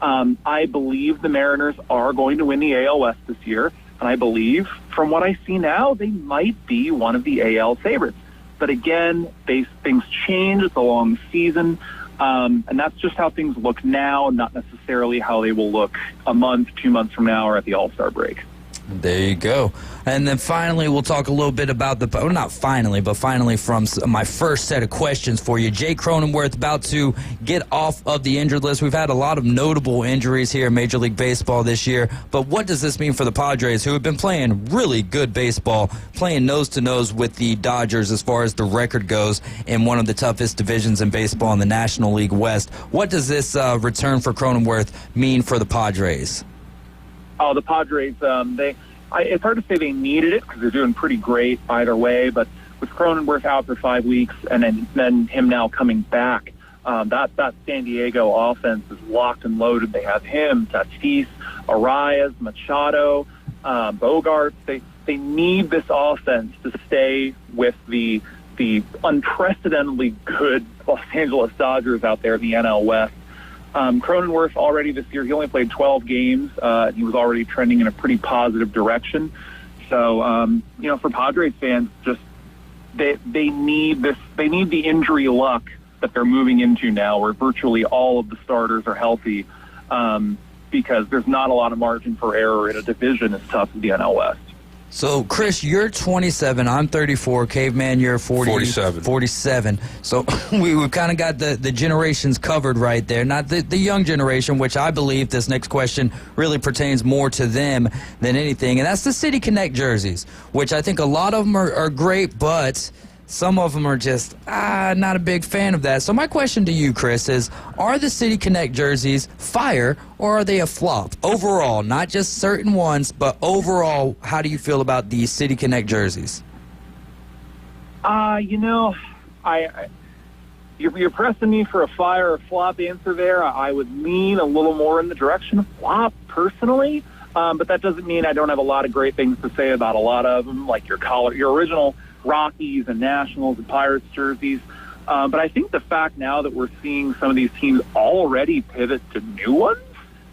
S17: I believe the Mariners are going to win the AL West this year, and I believe, from what I see now, they might be one of the AL favorites. But again, things change. It's a long season, and that's just how things look now, not necessarily how they will look a month, 2 months from now, or at the All-Star break.
S4: There you go. And then finally, we'll talk a little bit about not finally, but finally from my first set of questions for you. Jay Cronenworth about to get off of the injured list. We've had a lot of notable injuries here in Major League Baseball this year, but what does this mean for the Padres, who have been playing really good baseball, playing nose-to-nose with the Dodgers as far as the record goes in one of the toughest divisions in baseball in the National League West? What does this return for Cronenworth mean for the Padres?
S17: Oh, the Padres, it's hard to say they needed it because they're doing pretty great either way, but with Cronenworth out for 5 weeks and then him now coming back, that San Diego offense is locked and loaded. They have him, Tatis, Arias, Machado, Bogarts. They need this offense to stay with the unprecedentedly good Los Angeles Dodgers out there in the NL West. Cronenworth already this year, he only played 12 games. He was already trending in a pretty positive direction. So, for Padres fans, just they need this. They need the injury luck that they're moving into now, where virtually all of the starters are healthy, because there's not a lot of margin for error in a division as tough as the NL West.
S4: So, Chris, you're 27. I'm 34. Caveman, you're 47. So we've kind of got the generations covered right there. Not the young generation, which I believe this next question really pertains more to them than anything. And that's the City Connect jerseys, which I think a lot of them are great, but some of them are just not a big fan of that. So my question to you, Chris, is are the City Connect jerseys fire or are they a flop? Overall, not just certain ones, but overall, how do you feel about the City Connect jerseys?
S17: You're pressing me for a fire or flop answer there. I would lean a little more in the direction of flop personally, but that doesn't mean I don't have a lot of great things to say about a lot of them, like your original Rockies and Nationals and Pirates jerseys. But I think the fact now that we're seeing some of these teams already pivot to new ones,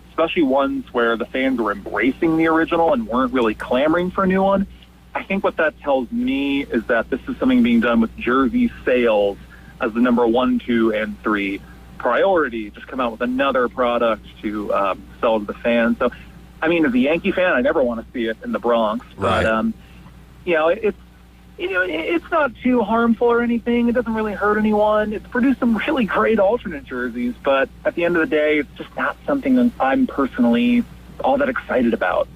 S17: especially ones where the fans were embracing the original and weren't really clamoring for a new one, I think what that tells me is that this is something being done with jersey sales as the number 1, 2, and 3 priority. Just come out with another product to sell to the fans. So, I mean, as a Yankee fan, I never want to see it in the Bronx.
S7: Right.
S17: But, it's not too harmful or anything. It doesn't really hurt anyone. It's produced some really great alternate jerseys, but at the end of the day, it's just not something that I'm personally all that excited about.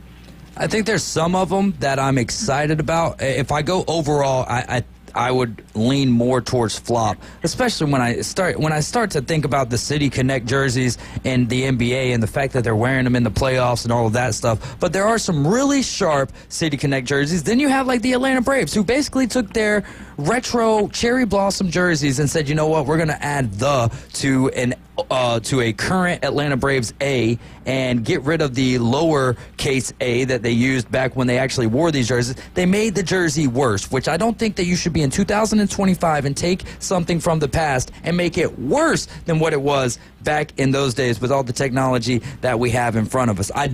S4: I think there's some of them that I'm excited about. If I go overall, I I would lean more towards flop, especially when I start to think about the City Connect jerseys in the NBA and the fact that they're wearing them in the playoffs and all of that stuff. But there are some really sharp City Connect jerseys. Then you have like the Atlanta Braves, who basically took their retro cherry blossom jerseys and said, you know what, we're going to add the to a current Atlanta Braves A and get rid of the lowercase a that they used back when they actually wore these jerseys. They made the jersey worse, which I don't think that you should be in 2025 and take something from the past and make it worse than what it was back in those days with all the technology that we have in front of us. I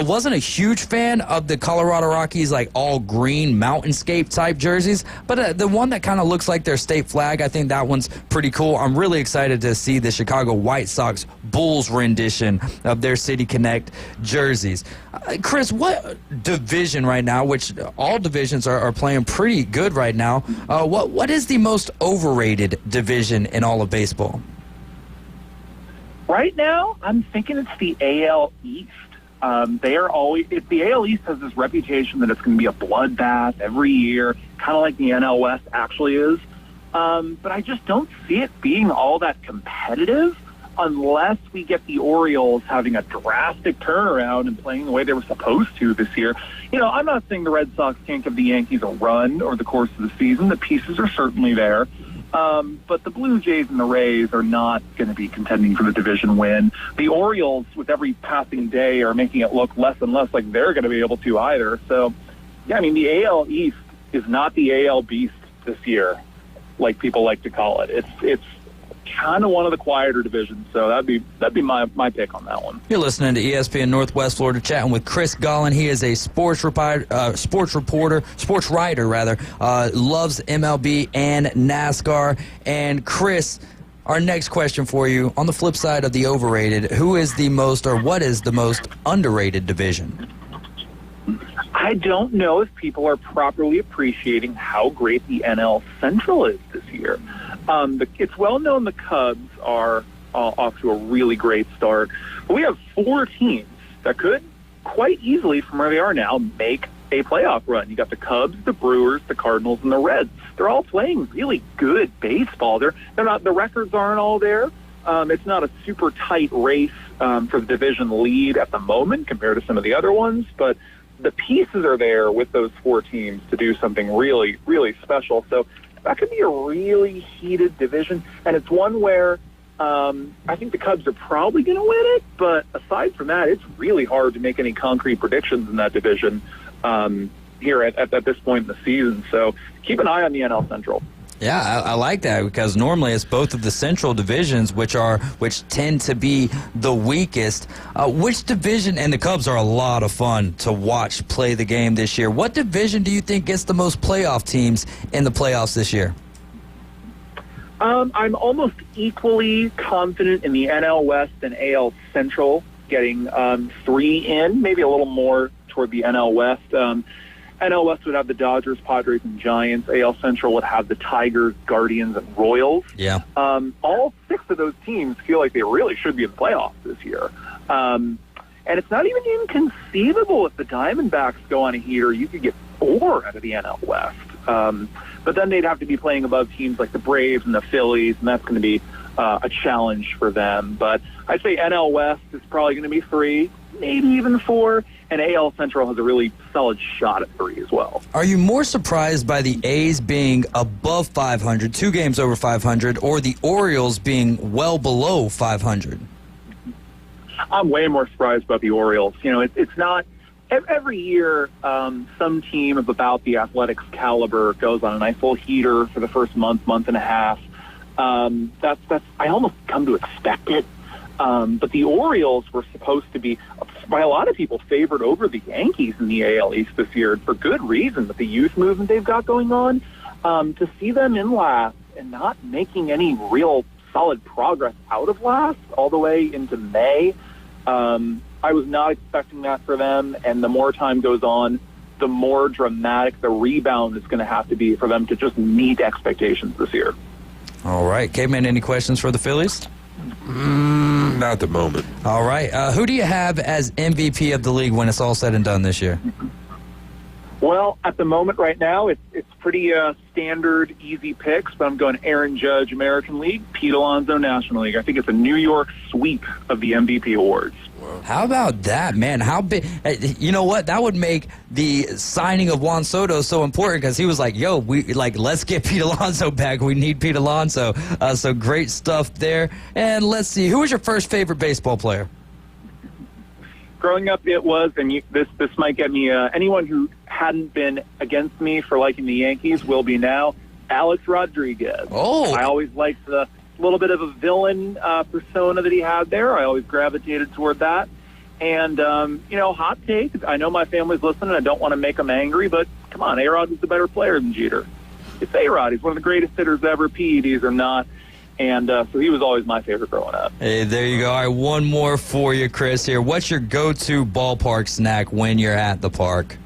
S4: wasn't a huge fan of the Colorado Rockies like all green mountainscape type jerseys, but the one that kind of looks like their state flag, I think that one's pretty cool. I'm really excited to see the Chicago White Sox Bulls rendition of their City Connect jerseys. Chris, what division right now, which all divisions are playing pretty good right now, what is the most overrated division in all of baseball?
S17: Right now, I'm thinking it's the AL East. The AL East has this reputation that it's going to be a bloodbath every year, kind of like the NL West actually is. But I just don't see it being all that competitive unless we get the Orioles having a drastic turnaround and playing the way they were supposed to this year. You know, I'm not saying the Red Sox can't give the Yankees a run over the course of the season. The pieces are certainly there. But the Blue Jays and the Rays are not going to be contending for the division win. The Orioles, with every passing day, are making it look less and less like they're going to be able to either. So, yeah, I mean, the AL East is not the AL Beast this year, like people like to call it. It's kind of one of the quieter divisions, so that'd be my pick on that one.
S4: You're listening to ESPN Northwest Florida, chatting with Chris Gollin. He is a sports writer, loves MLB and NASCAR. And Chris, our next question for you, on the flip side of the overrated, who is the most, or what is the most underrated division?
S17: I don't know if people are properly appreciating how great the NL Central is this year. It's well known the Cubs are off to a really great start. But we have 4 teams that could quite easily, from where they are now, make a playoff run. You got the Cubs, the Brewers, the Cardinals, and the Reds. They're all playing really good baseball. They're not. The records aren't all there. It's not a super tight race for the division lead at the moment compared to some of the other ones, but the pieces are there with those 4 teams to do something really, really special. So that could be a really heated division, and it's one where I think the Cubs are probably going to win it, but aside from that, it's really hard to make any concrete predictions in that division here at this point in the season. So keep an eye on the NL Central.
S4: Yeah, I like that, because normally it's both of the central divisions which tend to be the weakest. Which division, and the Cubs are a lot of fun to watch play the game this year. What division do you think gets the most playoff teams in the playoffs this year?
S17: I'm almost equally confident in the NL West and AL Central getting 3 in, maybe a little more toward the NL West. NL West would have the Dodgers, Padres, and Giants. AL Central would have the Tigers, Guardians, and Royals.
S4: Yeah.
S17: All 6 of those teams feel like they really should be in the playoffs this year. And it's not even inconceivable if the Diamondbacks go on a heater, you could get 4 out of the NL West. But then they'd have to be playing above teams like the Braves and the Phillies, and that's going to be a challenge for them. But I'd say NL West is probably going to be 3, maybe even 4, and AL Central has a really solid shot at 3 as well.
S4: Are you more surprised by the A's being above 500, 2 games over 500, or the Orioles being well below 500?
S17: I'm way more surprised about the Orioles. You know, it's not every year some team of about the Athletics caliber goes on a nice little heater for the first month and a half. That's I almost come to expect it. But the Orioles were supposed to be, by a lot of people, favored over the Yankees in the AL East this year for good reason. With the youth movement they've got going on, to see them in last and not making any real solid progress out of last all the way into May, I was not expecting that for them. And the more time goes on, the more dramatic the rebound is going to have to be for them to just meet expectations this year.
S4: All right. Caveman, any questions for the Phillies?
S7: Not at the moment.
S4: All right. Who do you have as MVP of the league when it's all said and done this year?
S17: Well, at the moment right now, it's pretty standard, easy picks, but I'm going Aaron Judge, American League, Pete Alonso, National League. I think it's a New York sweep of the MVP awards.
S4: How about that, man? How big? You know what? That would make the signing of Juan Soto so important because he was like, "Yo, let's get Pete Alonso back. We need Pete Alonso." So great stuff there. And let's see, who was your first favorite baseball player?
S17: Growing up, it was, and this might get me. Anyone who hadn't been against me for liking the Yankees will be now. Alex Rodriguez.
S4: Oh,
S17: I always liked the little bit of a villain persona that he had there. I always gravitated toward that. And, hot take. I know my family's listening. I don't want to make them angry, but come on, A-Rod is the better player than Jeter. It's A-Rod. He's one of the greatest hitters ever, PEDs or not. And so he was always my favorite growing up.
S4: Hey, there you go. All right, one more for you, Chris, here. What's your go-to ballpark snack when you're at the park?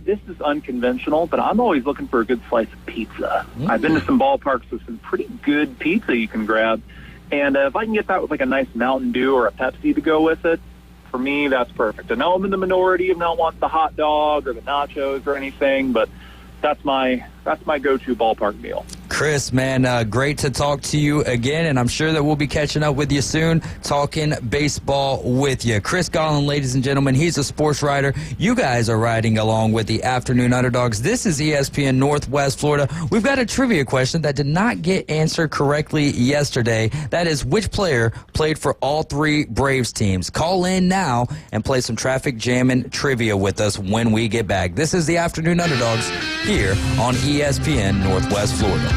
S17: This is unconventional, but I'm always looking for a good slice of pizza. I've been to some ballparks with some pretty good pizza you can grab. And if I can get that with a nice Mountain Dew or a Pepsi to go with it, for me, that's perfect. I know I'm in the minority of not wanting the hot dog or the nachos or anything, but that's my go-to ballpark meal.
S4: Chris, man, great to talk to you again, and I'm sure that we'll be catching up with you soon, talking baseball with you. Chris Gollin, ladies and gentlemen, he's a sports writer. You guys are riding along with the Afternoon Underdogs. This is ESPN Northwest Florida. We've got a trivia question that did not get answered correctly yesterday. That is, which player played for all three Braves teams? Call in now and play some traffic jamming trivia with us when we get back. This is the Afternoon Underdogs here on ESPN Northwest Florida.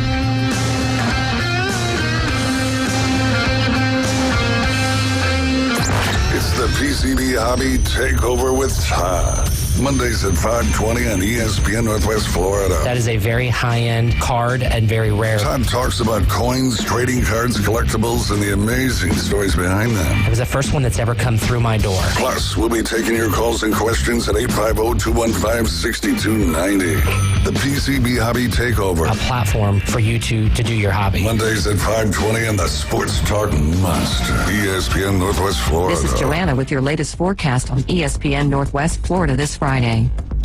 S3: It's the PCB Hobby Takeover with Todd. Mondays at 5:20 on ESPN Northwest Florida.
S15: That is a very high-end card and very rare.
S3: Todd talks about coins, trading cards, collectibles, and the amazing stories behind them.
S15: It was the first one that's ever come through my door.
S3: Plus, we'll be taking your calls and questions at 850-215-6290. The PCB Hobby Takeover.
S15: A platform for you to do your hobby.
S3: Mondays at 5:20 on the Sports Talk Monster. ESPN Northwest Florida.
S10: This is Joanna with your latest forecast on ESPN Northwest Florida this Friday.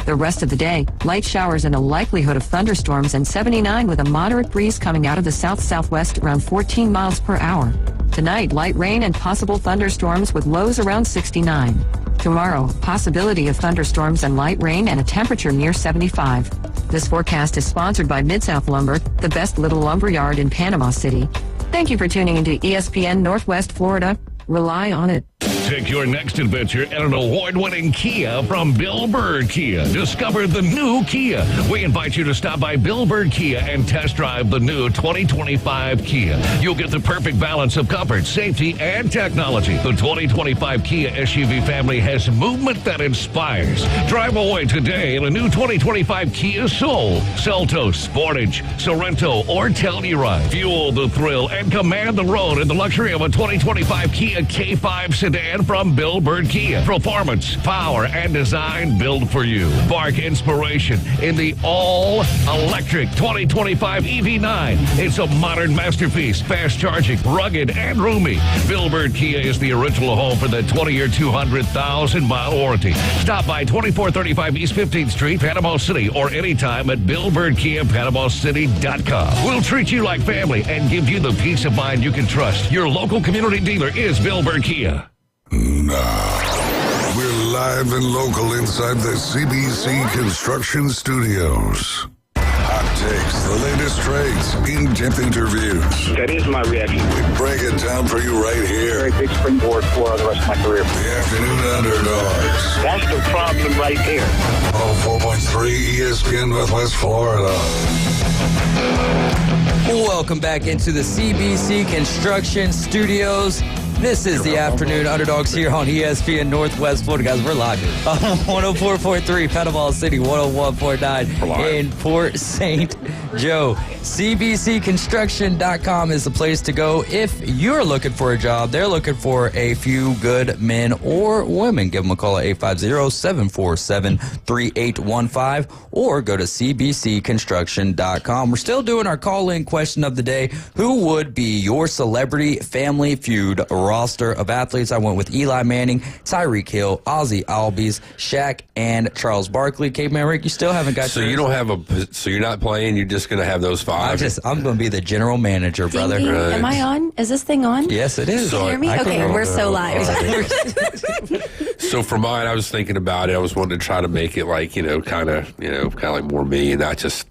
S10: The rest of the day, light showers and a likelihood of thunderstorms, and 79 with a moderate breeze coming out of the south-southwest around 14 miles per hour. Tonight, light rain and possible thunderstorms with lows around 69. Tomorrow, possibility of thunderstorms and light rain and a temperature near 75. This forecast is sponsored by Mid-South Lumber, the best little lumber yard in Panama City. Thank you for tuning into ESPN Northwest Florida. Rely on it.
S1: Take your next adventure in an award-winning Kia from Bill Bird Kia. Discover the new Kia. We invite you to stop by Bill Bird Kia and test drive the new 2025 Kia. You'll get the perfect balance of comfort, safety, and technology. The 2025 Kia SUV family has movement that inspires. Drive away today in a new 2025 Kia Soul, Seltos, Sportage, Sorrento, or Telluride. Fuel the thrill and command the road in the luxury of a 2025 Kia K5 sedan from Bill Bird Kia. Performance, power, and design built for you. Spark inspiration in the all-electric 2025 EV9. It's a modern masterpiece, fast charging, rugged, and roomy. Bill Bird Kia is the original home for the 20-year, 200,000-mile warranty. Stop by 2435 East 15th Street, Panama City, or anytime at BillBirdKia.PanamaCity.com. We'll treat you like family and give you the peace of mind you can trust. Your local community dealer is Bill Bird Kia.
S3: Now, we're live and local inside the CBC Construction Studios. Hot takes, the latest trades, in-depth interviews.
S14: That is my reaction.
S3: We break it down for you right here.
S14: Very big springboard for the rest of my career.
S3: The Afternoon Underdogs.
S14: That's the problem right there.
S3: 104.3 ESPN Northwest Florida.
S4: Welcome back into the CBC Construction Studios. This is the Afternoon Underdogs here on ESPN Northwest Florida. Guys, we're live. 104.3 Panama City, 101.9 in Port St. Joe. CBCConstruction.com is the place to go if you're looking for a job. They're looking for a few good men or women. Give them a call at 850-747-3815 or go to CBCConstruction.com. We're still doing our call-in question of the day. Who would be your celebrity family feud roster of athletes, I went with Eli Manning, Tyreek Hill, Ozzie Albies, Shaq, and Charles Barkley. Caveman Rick, you still haven't got
S7: So
S4: yours?
S7: you don't have so you're not playing. You're just going to have those 5.
S4: I'm going to be the general manager, brother.
S18: Ding, ding. Am I on? Is this thing on?
S4: Yes, it is.
S18: Can you hear me? Okay, we're so live.
S7: So for mine, I was thinking about it. I was wanting to try to make it like, kind of like more me and not just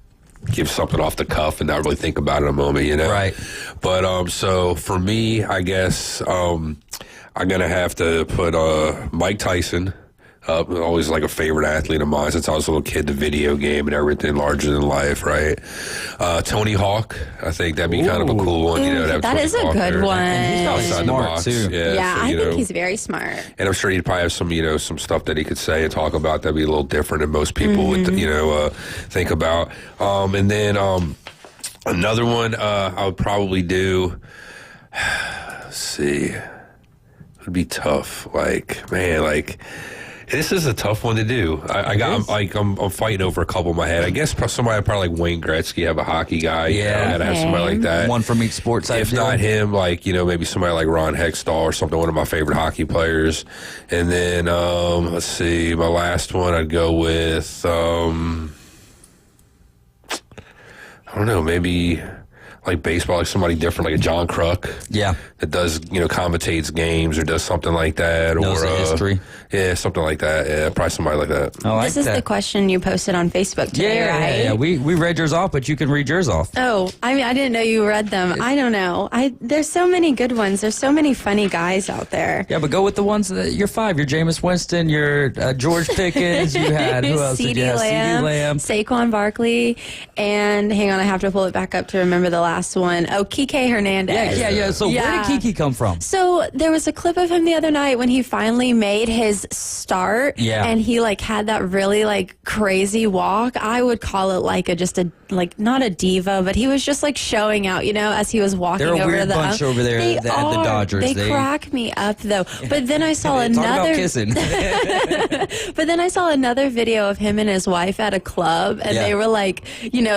S7: give something off the cuff and not really think about it a moment,
S4: Right.
S7: But so for me, I guess I'm going to have to put Mike Tyson. Always like a favorite athlete of mine since I was a little kid, the video game and everything, larger than life, right? Tony Hawk, I think that'd be kind of a cool one. To have
S18: that
S7: Tony
S18: is a
S7: Hawk
S18: good
S7: there.
S18: one.
S7: And he's outside the
S4: smart,
S7: box.
S4: too.
S18: Yeah,
S7: so,
S18: I think he's very smart.
S7: And I'm sure he'd probably have some, some stuff that he could say and talk about that'd be a little different than most people would, think about. And then another one I would probably do. Let's see, it would be tough. This is a tough one to do. I'm fighting over a couple in my head. I guess somebody probably like Wayne Gretzky, have a hockey guy.
S4: Yeah.
S7: Gotta have somebody like that.
S4: One from each sport type
S7: If
S4: deal.
S7: not him, maybe somebody like Ron Hextall or something, one of my favorite hockey players. And then, let's see, my last one I'd go with, I don't know, maybe like baseball, like somebody different, like a John Kruk.
S4: Yeah.
S7: That does, commentates games or does something like that.
S4: Knows
S7: or
S4: the history.
S7: Yeah, something like that. Yeah, probably somebody like that.
S4: I like
S18: This is
S4: that.
S18: the question you posted on Facebook today, right?
S4: Yeah. We read yours off, but you can read yours off.
S18: Oh, I mean, I didn't know you read them. I don't know. There's so many good ones. There's so many funny guys out there.
S4: Yeah, but go with the ones that you're 5. You're Jameis Winston. You're George Pickens. You had who else? Did you have? CeeDee Lamb,
S18: Saquon Barkley, and hang on, I have to pull it back up to remember the last one. Oh, Kike Hernandez.
S4: Yeah. So where did Kiki come from?
S18: So there was a clip of him the other night when he finally made his start.
S4: Yeah.
S18: And he had that really crazy walk. I would call it not a diva, but he was just showing out, as he was walking
S4: They're a
S18: over
S4: weird
S18: the
S4: bunch over there at the Dodgers.
S18: They crack me up though. But then I saw
S4: Talk
S18: another
S4: about kissing.
S18: But then I saw another video of him and his wife at a club, and they were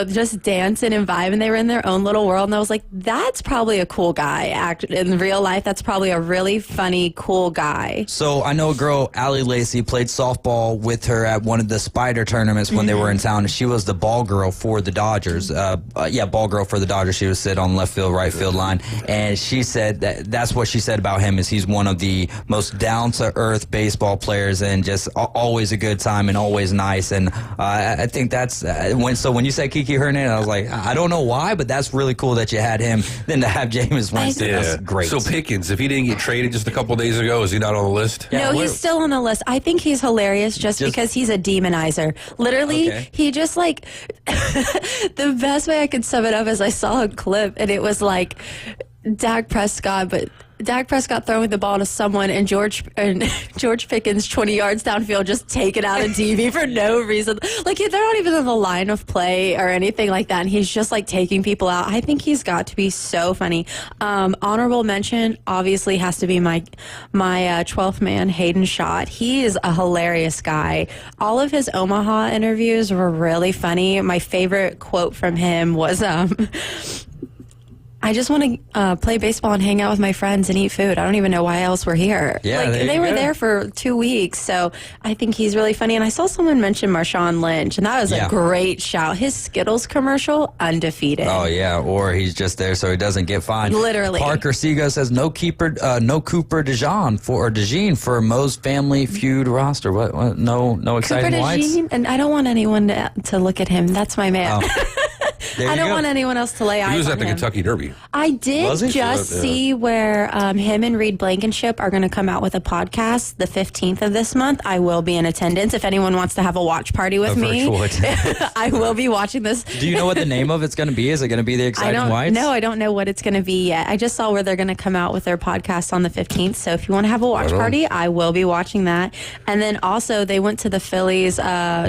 S18: just dancing and vibing. They were in their own little world, and I was like, that's probably a cool guy. In real life, that's probably a really funny, cool guy.
S4: So I know a girl, Allie Lacey, played softball with her at one of the Spider tournaments when they were in town, and she was the ball girl for the Dodgers. Ball girl for the Dodgers. She would sit on left field, right field line, and she said that's what she said about him is he's one of the most down to earth baseball players and just always a good time and always nice. And I think that's when you said Kiki Hernandez, I was like, I don't know why, but that's really cool that you had him. Then to have Jameis Winston, that's great.
S7: So Pickens, if he didn't get traded just a couple days ago, is he not on the list?
S18: No, he's still on the list. I think he's hilarious just because he's a demonizer. Literally, he just the best way I could sum it up is I saw a clip and it was Dak Prescott, but Dak Prescott throwing the ball to someone and George Pickens 20 yards downfield just taken out of TV for no reason. They're not even in the line of play or anything like that, and he's just taking people out. I think he's got to be so funny. Honorable mention obviously has to be my 12th man, Hayden Schott. He is a hilarious guy. All of his Omaha interviews were really funny. My favorite quote from him was I just want to play baseball and hang out with my friends and eat food. I don't even know why else we're here.
S4: Yeah,
S18: they were there for 2 weeks, so I think he's really funny. And I saw someone mention Marshawn Lynch, and that was a great shout. His Skittles commercial, undefeated.
S4: Oh yeah, or he's just there so he doesn't get fined.
S18: Literally.
S4: Parker Sego says no Cooper DeJean for Mo's Family Feud roster. What? No exciting
S18: Cooper
S4: whites.
S18: DeJean, and I don't want anyone to look at him. That's my man.
S4: Oh.
S18: I don't want anyone else to lay eyes on him.
S7: He was at the Kentucky Derby.
S18: I did just see where him and Reed Blankenship are going to come out with a podcast the 15th of this month. I will be in attendance. If anyone wants to have a watch party with me, I will be watching this.
S4: Do you know what the name of it's going to be? Is it going to be the Exciting Whites?
S18: No, I don't know what it's going to be yet. I just saw where they're going to come out with their podcast on the 15th. So if you want to have a watch party, I will be watching that. And then also they went to the Phillies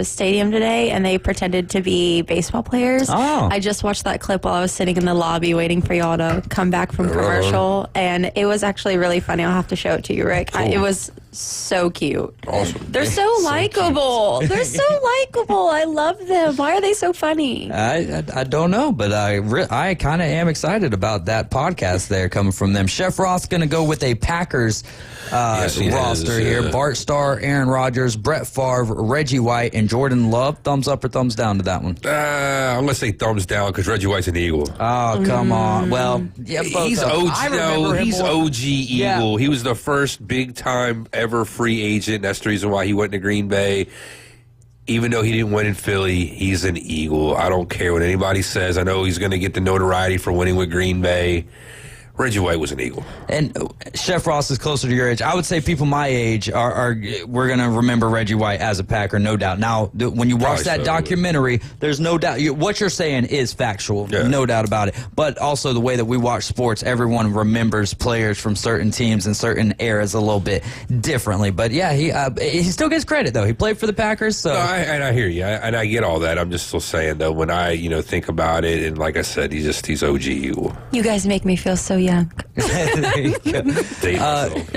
S18: stadium today and they pretended to be baseball players.
S4: Oh.
S18: I just watched that clip while I was sitting in the lobby waiting for y'all to come back from commercial, and it was actually really funny. I'll have to show it to you, Rick.
S4: Cool.
S18: It was so cute.
S7: Awesome.
S18: They're so likable. They're so likable. I love them. Why are they so funny?
S4: I don't know, but I kind of am excited about that podcast there coming from them. Chef Ross going to go with a Packers roster here. Bart Starr, Aaron Rodgers, Brett Favre, Reggie White, and Jordan Love. Thumbs up or thumbs down to that one?
S7: I'm going to say thumbs down because Reggie White's an Eagle.
S4: Oh, come on. Well, yeah,
S7: he's OG. He's OG Eagle. Yeah. He was the first big-time ever free agent. That's the reason why he went to Green Bay. Even though he didn't win in Philly, he's an Eagle. I don't care what anybody says. I know he's going to get the notoriety for winning with Green Bay. Reggie White was an Eagle. And
S4: Chef Ross is closer to your age. I would say people my age we're going to remember Reggie White as a Packer, no doubt. Now, when you watch that documentary, there's no doubt. What you're saying is factual, no doubt about it. But also the way that we watch sports, everyone remembers players from certain teams and certain eras a little bit differently. But yeah, he still gets credit, though. He played for the Packers. So.
S7: No, I hear you, and I get all that. I'm just still saying, though, when I think about it, and like I said, he's OG Eagle.
S18: You guys make me feel so young.
S4: There you go.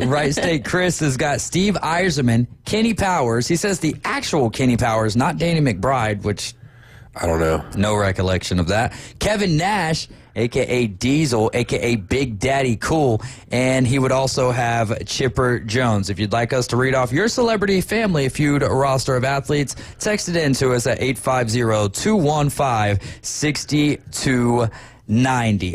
S4: Right State Chris has got Steve Eierman, Kenny Powers. He says the actual Kenny Powers, not Danny McBride, which
S7: I don't know.
S4: No recollection of that. Kevin Nash, a.k.a. Diesel, a.k.a. Big Daddy Cool, and he would also have Chipper Jones. If you'd like us to read off your celebrity family feud roster of athletes, text it in to us at 850-215-6290.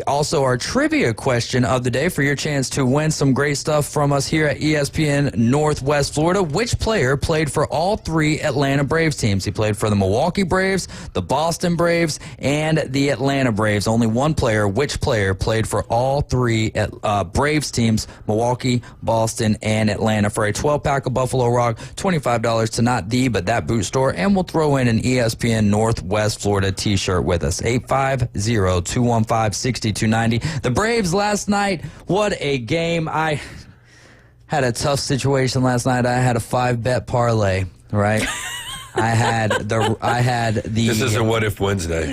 S4: Also, our trivia question of the day for your chance to win some great stuff from us here at ESPN Northwest Florida. Which player played for all three Atlanta Braves teams? He played for the Milwaukee Braves, the Boston Braves, and the Atlanta Braves. Only one player. Which player played for all three Braves teams, Milwaukee, Boston, and Atlanta? For a 12-pack of Buffalo Rock, $25 to not the, but that boot store, and we'll throw in an ESPN Northwest Florida t-shirt with us. 850-215-6290. The Braves last night, what a game. I had a tough situation last night. I had a 5-bet parlay, right? I had the. This
S7: isn't What If Wednesday.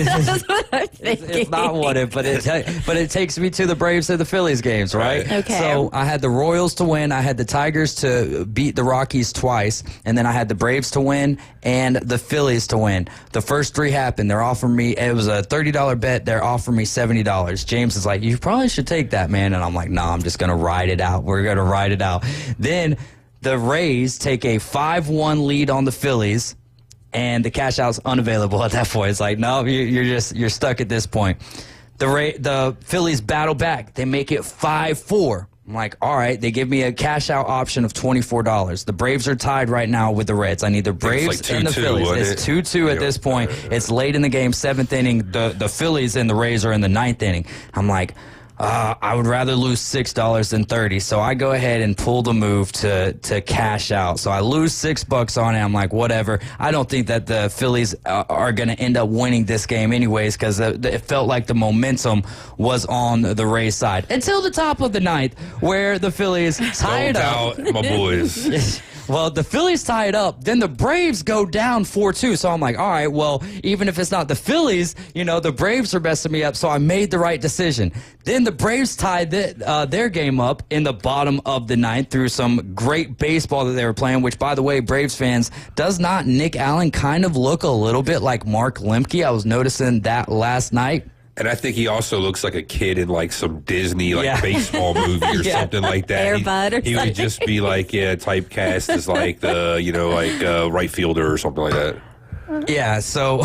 S18: That's what I'm thinking.
S4: It's not what if, but it takes me to the Braves and the Phillies games, right?
S18: Okay.
S4: So I had the Royals to win. I had the Tigers to beat the Rockies twice, and then I had the Braves to win and the Phillies to win. The first three happened. They're offering me. It was a $30 bet. They're offering me $70. James is like, "You probably should take that, man." And I'm like, "No, I'm just gonna ride it out. We're gonna ride it out." Then the Rays take a 5-1 lead on the Phillies, and the cash out's unavailable at that point. It's like, no, you're stuck at this point. The Phillies battle back. They make it 5-4. I'm like, all right. They give me a cash out option of $24. The Braves are tied right now with the Reds. I need the Braves and the Phillies. It's 2-2 at this point. It's late in the game, 7th inning. The Phillies and the Rays are in the 9th inning. I'm like, I would rather lose $6 than $30, so I go ahead and pull the move to cash out. So I lose $6 on it. I'm like, whatever. I don't think that the Phillies are going to end up winning this game anyways, because it felt like the momentum was on the Rays side until the top of the 9th, where the Phillies tied up.
S7: My boys.
S4: Well, the Phillies tie it up. Then the Braves go down 4-2. So I'm like, all right, well, even if it's not the Phillies, the Braves are messing me up. So I made the right decision. Then the Braves tied their game up in the bottom of the 9th through some great baseball that they were playing, which, by the way, Braves fans, does not Nick Allen kind of look a little bit like Mark Lemke? I was noticing that last night.
S7: And I think he also looks like a kid in like some Disney baseball movie or something like that.
S18: Air Bud or
S7: he would just be like typecast as like the right fielder or something like that.
S4: Yeah. So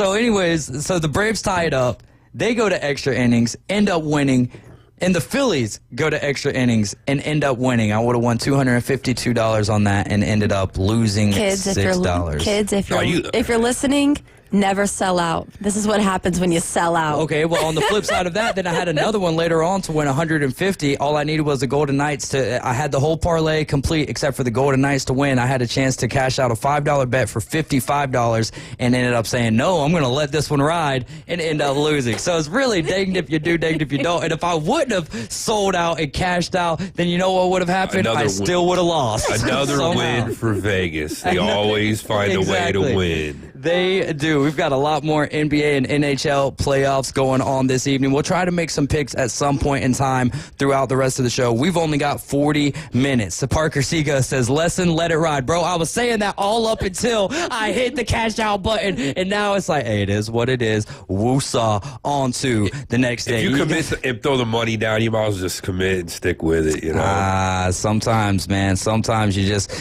S4: anyways, so the Braves tie it up. They go to extra innings, end up winning. And the Phillies go to extra innings and end up winning. I would have won $252 on that and ended up losing $6.
S18: Kids, if you're listening, never sell out. This is what happens when you sell out.
S4: Okay, well, on the flip side of that, then I had another one later on to win $150. All I needed was the Golden Knights I had the whole parlay complete except for the Golden Knights to win. I had a chance to cash out a $5 bet for $55 and ended up saying, no, I'm going to let this one ride, and end up losing. So it's really danged if you do, danged if you don't. And if I wouldn't have sold out and cashed out, then you know what would have happened? I still would have lost.
S7: Another win for Vegas. They always find a way to win.
S4: They do. We've got a lot more NBA and NHL playoffs going on this evening. We'll try to make some picks at some point in time throughout the rest of the show. We've only got 40 minutes. So Parker Siga says, lesson, let it ride. Bro, I was saying that all up until I hit the cash out button, and now it's like, hey, it is what it is. Woosah, on to the next day.
S7: If you commit and throw the money down, you might as well just commit and stick with it, you know?
S4: Sometimes, man. Sometimes you just,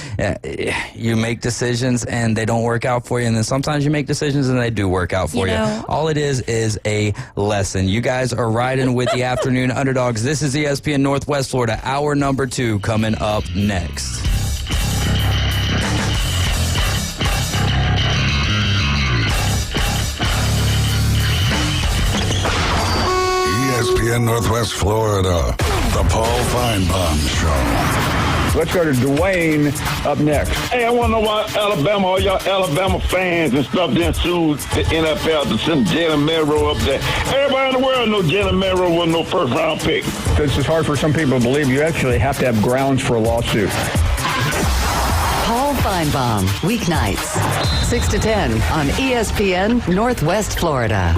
S4: you make decisions and they don't work out for you, and then sometimes you make decisions and they do work out for you. All it is a lesson. You guys are riding with the Afternoon Underdogs. This is ESPN Northwest Florida. Hour number 2 coming up next.
S3: ESPN Northwest Florida, the Paul Feinbaum Show.
S19: Let's go to Dwayne up next.
S14: Hey, I want to know why Alabama, all y'all Alabama fans and stuff, then sued the NFL to send Jalen Milroe up there. Everybody in the world knows Jalen Milroe wasn't no first-round pick.
S19: This is hard for some people to believe. You actually have to have grounds for a lawsuit.
S6: Paul Feinbaum, weeknights, 6 to 10 on ESPN Northwest Florida.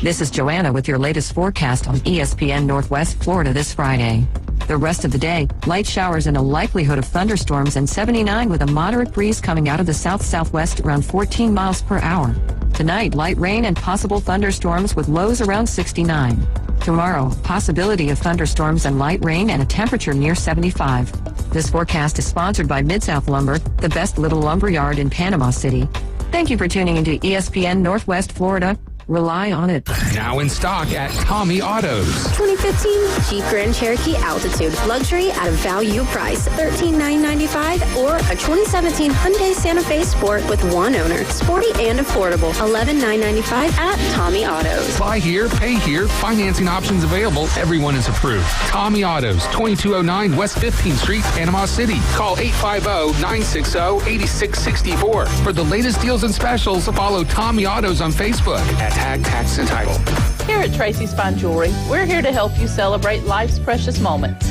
S10: This is Joanna with your latest forecast on ESPN Northwest Florida this Friday. The rest of the day, light showers and a likelihood of thunderstorms, and 79 with a moderate breeze coming out of the south-southwest around 14 miles per hour. Tonight, light rain and possible thunderstorms with lows around 69. Tomorrow, possibility of thunderstorms and light rain and a temperature near 75. This forecast is sponsored by Mid-South Lumber, the best little lumber yard in Panama City. Thank you for tuning into ESPN Northwest Florida. Rely on it.
S2: Now in stock at Tommy Autos.
S20: 2015 Jeep Grand Cherokee Altitude. Luxury at a value price. $13,995 or a 2017 Hyundai Santa Fe Sport with one owner. Sporty and affordable. $11,995 at Tommy Autos.
S2: Buy here, pay here, financing options available. Everyone is approved. Tommy Autos, 2209 West 15th Street, Panama City. Call 850-960-8664. For the latest deals and specials, follow Tommy Autos on Facebook at Tag Tax and Title.
S21: Here at Tracy's Fine Jewelry, we're here to help you celebrate life's precious moments.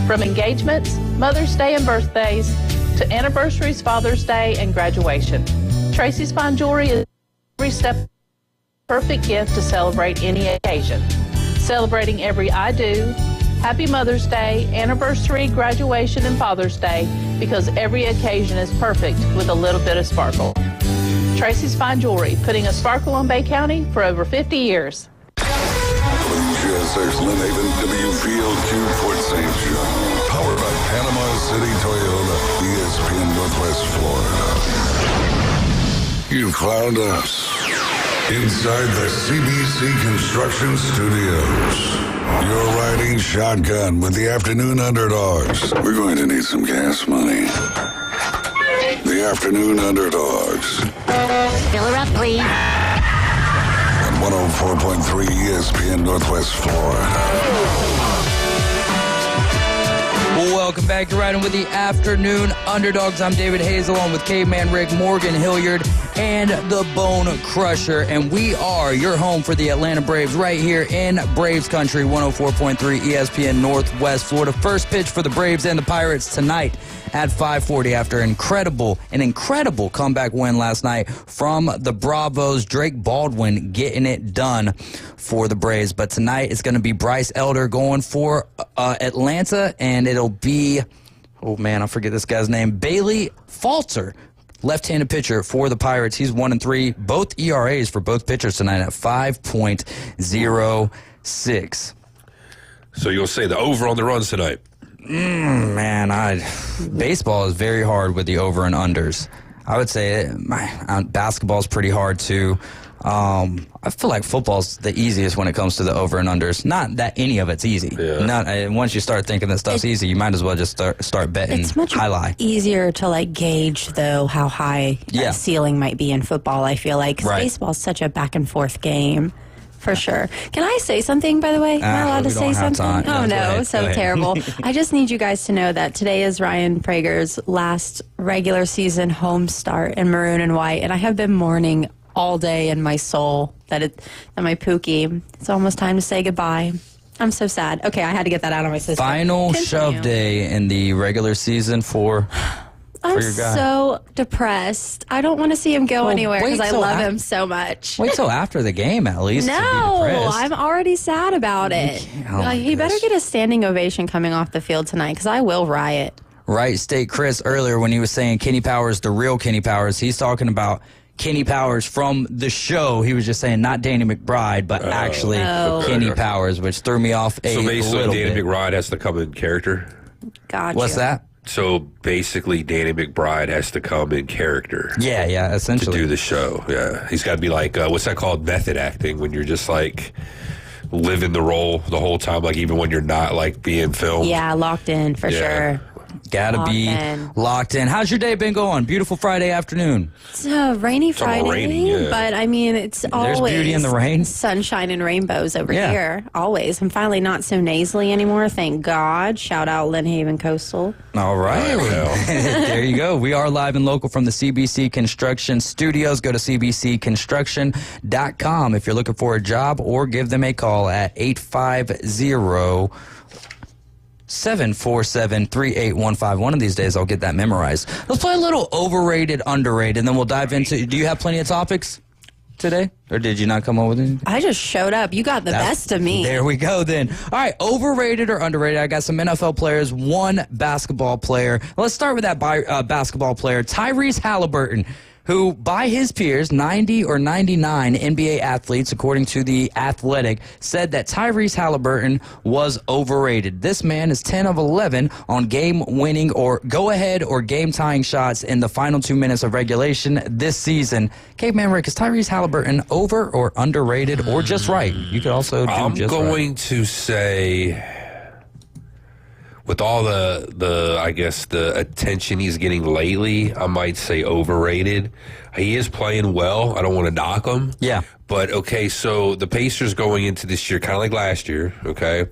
S21: From engagements, Mother's Day and birthdays, to anniversaries, Father's Day, and graduation. Tracy's Fine Jewelry is every step perfect gift to celebrate any occasion. Celebrating every I do, Happy Mother's Day, anniversary, graduation, and Father's Day, because every occasion is perfect with a little bit of sparkle. Tracy's Fine Jewelry, putting a sparkle on Bay County for over 50 years.
S3: WGSX Lynn Haven, W Field, Q Fort St. John. Powered by Panama City Toyota, ESPN Northwest Florida. You found us inside the CBC Construction Studios. You're riding shotgun with the Afternoon Underdogs. We're going to need some gas money. The Afternoon Underdogs.
S20: Fill her up, please.
S3: On 104.3 ESPN Northwest Florida.
S4: Welcome back to Riding with the Afternoon Underdogs. I'm David Hayes along with Caveman Rick, Morgan Hilliard, and the Bone Crusher. And we are your home for the Atlanta Braves right here in Braves Country, 104.3 ESPN Northwest Florida. First pitch for the Braves and the Pirates tonight at 5:40 after an incredible comeback win last night from the Bravos. Drake Baldwin getting it done for the Braves. But tonight it's going to be Bryce Elder going for Atlanta, and it'll be, oh man, I forget this guy's name, Bailey Falter, left-handed pitcher for the Pirates. He's 1-3. Both ERAs for both pitchers tonight at 5.06.
S7: So you'll say the over on the runs tonight.
S4: Baseball is very hard with the over and unders. I would say basketball is pretty hard too. I feel like football's the easiest when it comes to the over and unders. Not that any of it's easy. Yeah. Once you start thinking that stuff's easy, you might as well just start betting
S18: it's much
S4: high.
S18: Easier to gauge though how high that ceiling might be in football. I feel like 'cause baseball's such a back and forth game. For sure. Can I say something, by the way? Am I allowed to say something? Oh, no. So terrible. I just need you guys to know that today is Ryan Prager's last regular season home start in maroon and white, and I have been mourning all day in my soul that my Pookie, it's almost time to say goodbye. I'm so sad. Okay, I had to get that out of my system.
S4: Final shove day in the regular season for...
S18: I'm
S4: your guy?
S18: so depressed. I don't want to see him go anywhere because I love him so much.
S4: Wait till after the game, at least. to be
S18: No,
S4: depressed.
S18: I'm already sad about it. He better get a standing ovation coming off the field tonight because I will riot.
S4: Right, State Chris earlier when he was saying Kenny Powers, the real Kenny Powers, he's talking about Kenny Powers from the show. He was just saying not Danny McBride, but actually Kenny Powers, which threw me off a
S7: So basically,
S4: little
S7: Danny
S4: bit.
S7: McBride has to come in character.
S18: Gotcha.
S4: What's that?
S7: So basically, Danny McBride has to come in character.
S4: Yeah, essentially.
S7: To do the show. Yeah. He's got to be like, what's that called? Method acting, when you're just like living the role the whole time, like even when you're not like being filmed.
S18: Yeah, locked in for sure.
S4: Gotta be locked in. How's your day been going? Beautiful Friday afternoon.
S18: It's a rainy Friday,
S4: rainy, yeah.
S18: but I mean, it's always
S4: beauty in the rain.
S18: sunshine and rainbows over here. Always. I'm finally not so nasally anymore. Thank God. Shout out Lynn Haven Coastal.
S4: All right. There you go. We are live and local from the CBC Construction Studios. Go to cbcconstruction.com if you're looking for a job, or give them a call at 850-747-3815. One of these days I'll get that memorized. Let's play a little overrated, underrated, and then we'll dive into. Do you have plenty of topics today? Or did you not come up with anything?
S18: I just showed up. You got the best of me.
S4: There we go then. All right, overrated or underrated? I got some NFL players, one basketball player. Let's start with that basketball player, Tyrese Halliburton, who, by his peers, 90 or 99 NBA athletes, according to The Athletic, said that Tyrese Halliburton was overrated. This man is 10 of 11 on game-winning or go-ahead or game-tying shots in the final 2 minutes of regulation this season. Caveman Rick, is Tyrese Halliburton over or underrated or just right? You could also do
S7: I'm
S4: just
S7: going
S4: right.
S7: to say, with all the I guess the attention he's getting lately, I might say overrated. He is playing well. I don't want to knock him.
S4: Yeah.
S7: But okay, so the Pacers going into this year, kind of like last year, okay?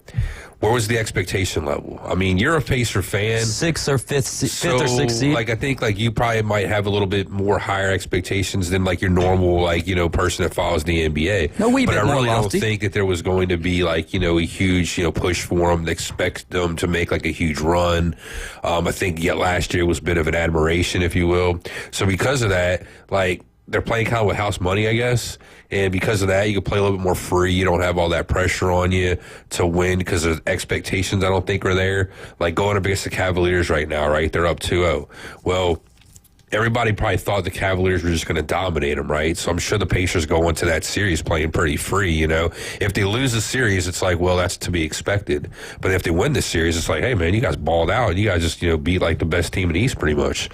S7: Where was the expectation level? I mean, you're a Pacer fan.
S4: Fifth or sixth seed.
S7: Like, I think like you probably might have a little bit more higher expectations than like your normal person that follows the NBA.
S4: No,
S7: but I
S4: more
S7: really
S4: lofty.
S7: don't think that there was going to be like a huge push for them. They expect them to make like a huge run. I think last year was a bit of an admiration, if you will. So because of that, like, they're playing kind of with house money, I guess. And because of that, you can play a little bit more free. You don't have all that pressure on you to win because the expectations, I don't think, are there. Like going up against the Cavaliers right now, right? They're up 2-0. Well, everybody probably thought the Cavaliers were just going to dominate them, right? So I'm sure the Pacers go into that series playing pretty free, If they lose the series, it's like, well, that's to be expected. But if they win the series, it's like, hey, man, you guys balled out. You guys just, beat like the best team in the East pretty much.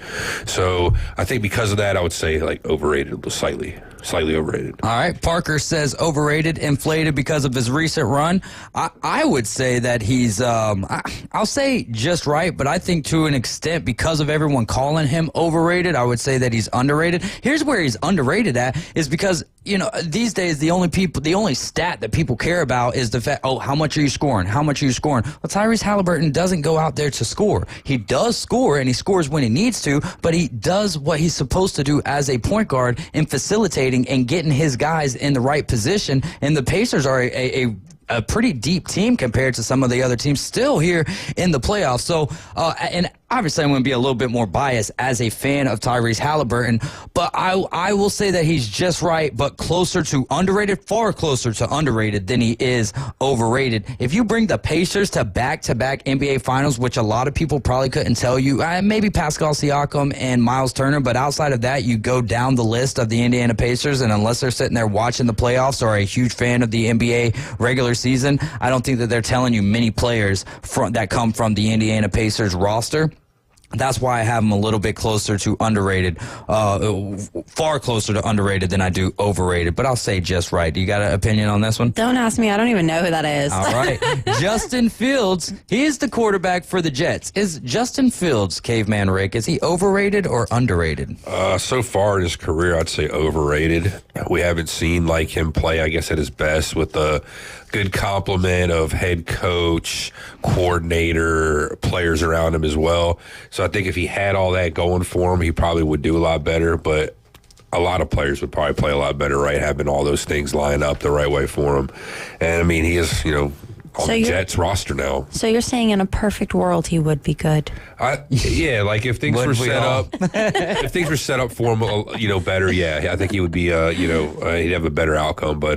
S7: So I think because of that, I would say like overrated, slightly overrated.
S4: All right. Parker says overrated, inflated because of his recent run. I would say that he's, I'll say just right, but I think to an extent, because of everyone calling him overrated, I would say that he's underrated. Here's where he's underrated at is because, these days the only stat that people care about is the fact, how much are you scoring? How much are you scoring? Well, Tyrese Halliburton doesn't go out there to score. He does score, and he scores when he needs to, but he does what he's supposed to do as a point guard in facilitating and getting his guys in the right position. And the Pacers are a pretty deep team compared to some of the other teams still here in the playoffs. So, and obviously I'm going to be a little bit more biased as a fan of Tyrese Halliburton, but I will say that he's just right, but closer to underrated, far closer to underrated than he is overrated. If you bring the Pacers to back-to-back NBA Finals, which a lot of people probably couldn't tell you, maybe Pascal Siakam and Miles Turner, but outside of that, you go down the list of the Indiana Pacers, and unless they're sitting there watching the playoffs or a huge fan of the NBA regular season, I don't think that they're telling you many players that come from the Indiana Pacers roster. That's why I have them a little bit closer to underrated, far closer to underrated than I do overrated. But I'll say just right. Do you got an opinion on this one?
S18: Don't ask me. I don't even know who that is.
S4: All right. Justin Fields, he is the quarterback for the Jets. Is Justin Fields, Caveman Rick, is he overrated or underrated?
S7: So far in his career, I'd say overrated. We haven't seen like him play, I guess, at his best with the good complement of head coach, coordinator, players around him as well. So I think if he had all that going for him, he probably would do a lot better. But a lot of players would probably play a lot better, right? Having all those things line up the right way for him. And I mean, he is, on the Jets roster now.
S18: So you're saying in a perfect world he would be good?
S7: Yeah, like if things were set up, if things were set up for him, better. Yeah, I think he would be, he'd have a better outcome. But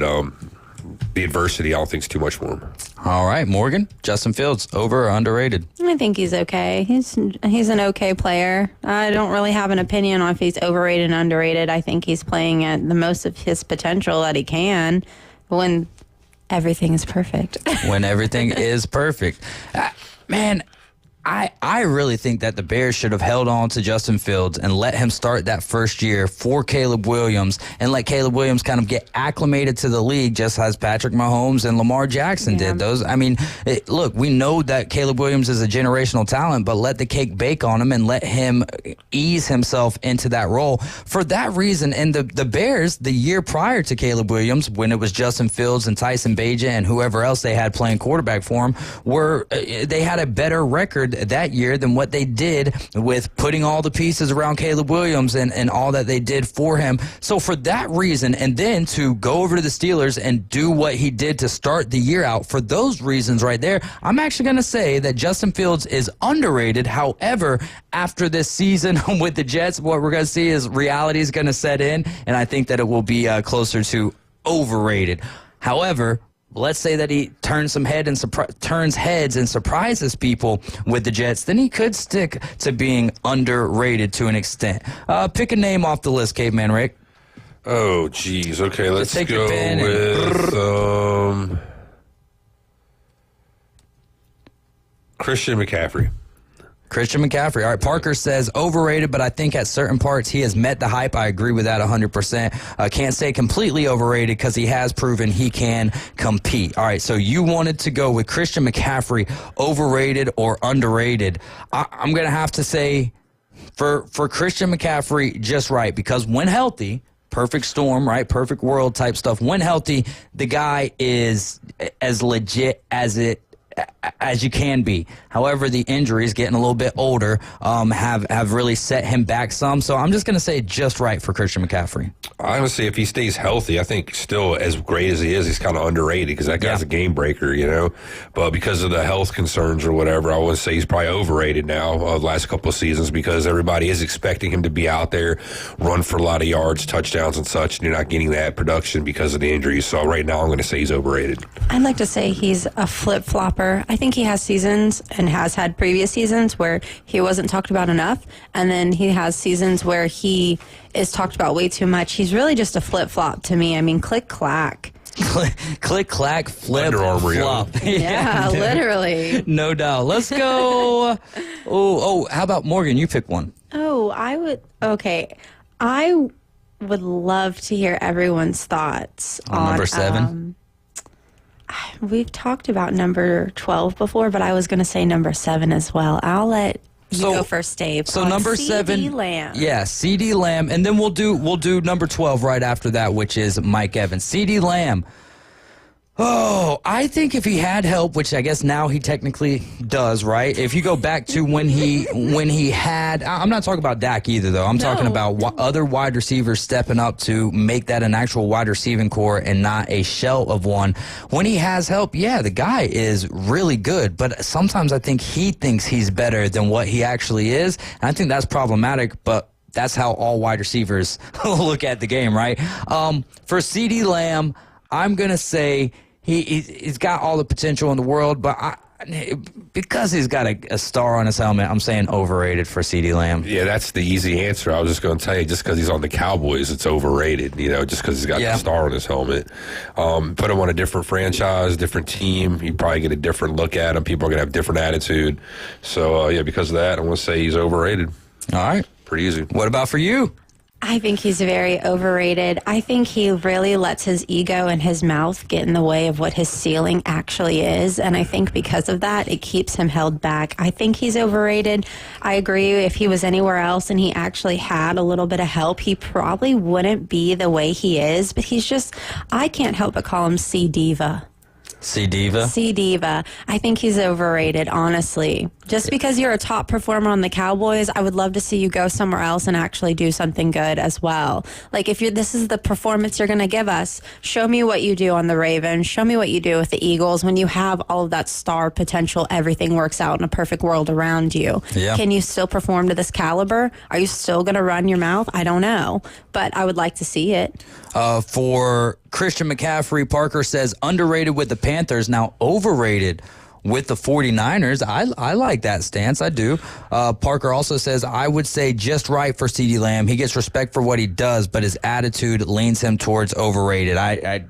S7: the adversity, I don't think is too much for him.
S4: All right, Morgan, Justin Fields, over or underrated?
S18: I think he's okay. He's an okay player. I don't really have an opinion on if he's overrated and underrated. I think he's playing at the most of his potential that he can when everything is perfect.
S4: When everything is perfect. Man, I really think that the Bears should have held on to Justin Fields and let him start that first year for Caleb Williams and let Caleb Williams kind of get acclimated to the league just as Patrick Mahomes and Lamar Jackson did. Look, we know that Caleb Williams is a generational talent, but let the cake bake on him and let him ease himself into that role. For that reason, and the Bears, the year prior to Caleb Williams, when it was Justin Fields and Tyson Bagent and whoever else they had playing quarterback for him, they had a better record that year than what they did with putting all the pieces around Caleb Williams and all that they did for him. So for that reason, and then to go over to the Steelers and do what he did to start the year out, for those reasons right there, I'm actually going to say that Justin Fields is underrated. However, after this season with the Jets, what we're going to see is reality is going to set in, and I think that it will be closer to overrated. However, let's say that he turns heads and surprises people with the Jets, then he could stick to being underrated to an extent. Pick a name off the list, Caveman Rick.
S7: Oh, geez. Okay, let's go with Christian McCaffrey.
S4: Christian McCaffrey. All right, Parker says overrated, but I think at certain parts he has met the hype. I agree with that 100%. Can't say completely overrated because he has proven he can compete. All right, so you wanted to go with Christian McCaffrey, overrated or underrated. I'm going to have to say for Christian McCaffrey, just right, because when healthy, perfect storm, right? Perfect world type stuff. When healthy, the guy is as legit as you can be. However, the injuries, getting a little bit older, have really set him back some. So I'm just going to say just right for Christian McCaffrey.
S7: Honestly, if he stays healthy, I think still as great as he is, he's kind of underrated because that guy's a game breaker, But because of the health concerns or whatever, I would say he's probably overrated now the last couple of seasons because everybody is expecting him to be out there, run for a lot of yards, touchdowns and such, and you're not getting that production because of the injuries. So right now I'm going to say he's overrated.
S18: I'd like to say he's a flip-flopper. I think he has seasons and has had previous seasons where he wasn't talked about enough, and then he has seasons where he is talked about way too much. He's really just a flip-flop to me. I mean, click-clack.
S4: Click-clack, flip-flop.
S18: Yeah, literally.
S4: No doubt. Let's go. How about Morgan? You pick one.
S18: I would love to hear everyone's thoughts on
S4: number 7.
S18: We've talked about number 12 before, but I was going to say number 7 as well. I'll let you go first, Dave.
S4: So number 7,
S18: CeeDee Lamb.
S4: Yeah, CeeDee Lamb, and then we'll do number 12 right after that, which is Mike Evans. CeeDee Lamb. Oh, I think if he had help, which I guess now he technically does, right? If you go back to when he had, I'm not talking about Dak either, though. I'm talking about other wide receivers stepping up to make that an actual wide receiving core and not a shell of one. When he has help, the guy is really good, but sometimes I think he thinks he's better than what he actually is, and I think that's problematic, but that's how all wide receivers look at the game, right? For CeeDee Lamb, I'm going to say he's got all the potential in the world, but because he's got a star on his helmet, I'm saying overrated for CeeDee Lamb.
S7: Yeah, that's the easy answer. I was just going to tell you, just because he's on the Cowboys, it's overrated, just because he's got the star on his helmet. Put him on a different franchise, different team, you probably get a different look at him. People are going to have different attitude. So, because of that, I want to say he's overrated.
S4: All right.
S7: Pretty easy.
S4: What about for you?
S18: I think he's very overrated. I think he really lets his ego and his mouth get in the way of what his ceiling actually is. And I think because of that, it keeps him held back. I think he's overrated. I agree. If he was anywhere else and he actually had a little bit of help, he probably wouldn't be the way he is. But he's just, I can't help but call him C-Diva.
S4: C-Diva?
S18: C-Diva. I think he's overrated, honestly. Just because you're a top performer on the Cowboys, I would love to see you go somewhere else and actually do something good as well. Like, if this is the performance you're going to give us, show me what you do on the Ravens. Show me what you do with the Eagles. When you have all of that star potential, everything works out in a perfect world around you.
S4: Yeah.
S18: Can you still perform to this caliber? Are you still going to run your mouth? I don't know, but I would like to see it.
S4: For Christian McCaffrey, Parker says underrated with the Panthers, now overrated with the 49ers. I like that stance. I do. Parker also says, I would say just right for CeeDee Lamb. He gets respect for what he does, but his attitude leans him towards overrated. I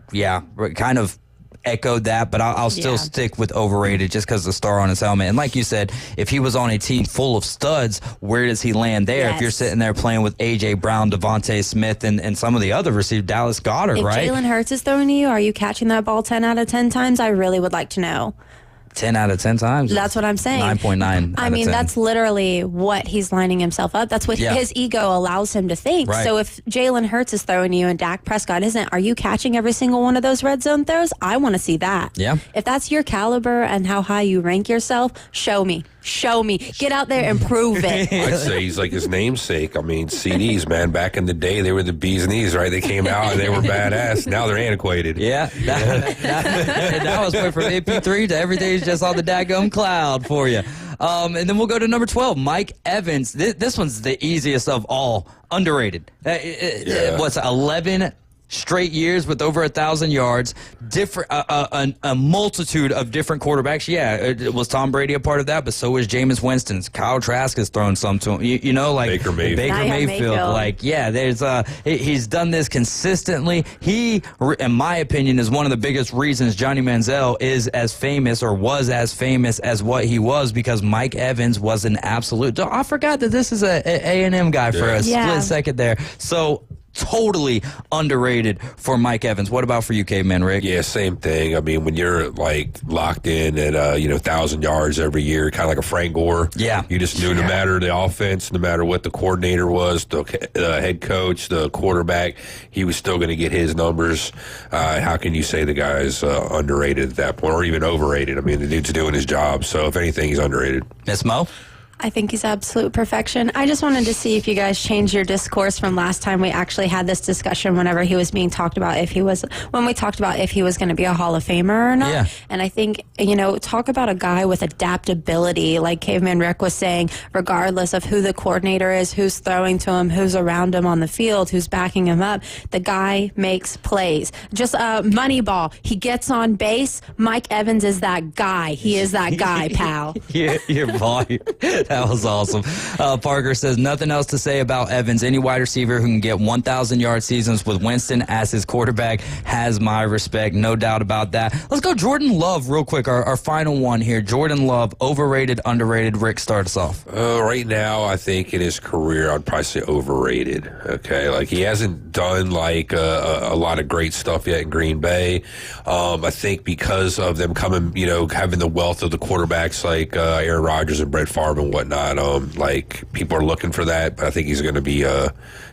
S4: kind of echoed that, but I'll still stick with overrated just because the star on his helmet. And like you said, if he was on a team full of studs, where does he land there?
S18: Yes.
S4: If you're sitting there playing with A.J. Brown, Devontae Smith, and some of the other receivers, Dallas Goedert, right?
S18: If Jalen Hurts is throwing to you, are you catching that ball 10 out of 10 times? I really would like to know.
S4: 10 out of 10 times.
S18: That's what I'm saying.
S4: 9.9.
S18: I mean, that's literally what he's lining himself up. That's what his ego allows him to think.
S4: Right.
S18: So if Jalen Hurts is throwing you and Dak Prescott isn't, are you catching every single one of those red zone throws? I want to see that.
S4: Yeah.
S18: If that's your caliber and how high you rank yourself, show me. Show me. Get out there and prove it.
S7: I'd say he's like his namesake. I mean, CDs, man, back in the day, they were the bee's knees, right? They came out and they were badass. Now they're antiquated.
S4: Yeah. That was went from AP3 to everything's just on the daggum cloud for you. And then we'll go to number 12, Mike Evans. This one's the easiest of all. Underrated. What's 11 straight years with over 1,000 yards, different a multitude of different quarterbacks. Yeah, was Tom Brady a part of that? But so was Jameis Winston. Kyle Trask has thrown some to him. You know, like
S7: Baker
S4: Mayfield. Like, yeah, there's he's done this consistently. He, in my opinion, is one of the biggest reasons Johnny Manziel is as famous or was as famous as what he was, because Mike Evans was an absolute. I forgot that this is a A&M guy for a split second there. So totally underrated for Mike Evans. What about for you, Caveman Rick?
S7: Yeah, same thing. I mean, when you're like locked in at 1,000 yards every year, kind of like a Frank Gore.
S4: Yeah,
S7: you just knew no matter the offense, no matter what the coordinator was, the head coach, the quarterback, he was still going to get his numbers. How can you say the guy's underrated at that point, or even overrated? I mean, the dude's doing his job. So if anything, he's underrated.
S4: Miss Mo?
S18: I think he's absolute perfection. I just wanted to see if you guys changed your discourse from last time we actually had this discussion whenever he was being talked about, when we talked about if he was going to be a Hall of Famer or not.
S4: Yeah.
S18: And I think, talk about a guy with adaptability, like Caveman Rick was saying, regardless of who the coordinator is, who's throwing to him, who's around him on the field, who's backing him up. The guy makes plays. Just Moneyball. He gets on base. Mike Evans is that guy. He is that guy, pal.
S4: Your volume. That was awesome. Parker says, nothing else to say about Evans. Any wide receiver who can get 1,000-yard seasons with Winston as his quarterback has my respect. No doubt about that. Let's go Jordan Love real quick. Our final one here. Jordan Love, overrated, underrated. Rick, start us off.
S7: Right now, I think in his career, I'd probably say overrated. Okay, like he hasn't done like a lot of great stuff yet in Green Bay. I think because of them coming, having the wealth of the quarterbacks like Aaron Rodgers and Brett Favre and whatnot, like people are looking for that, but I think he's going to be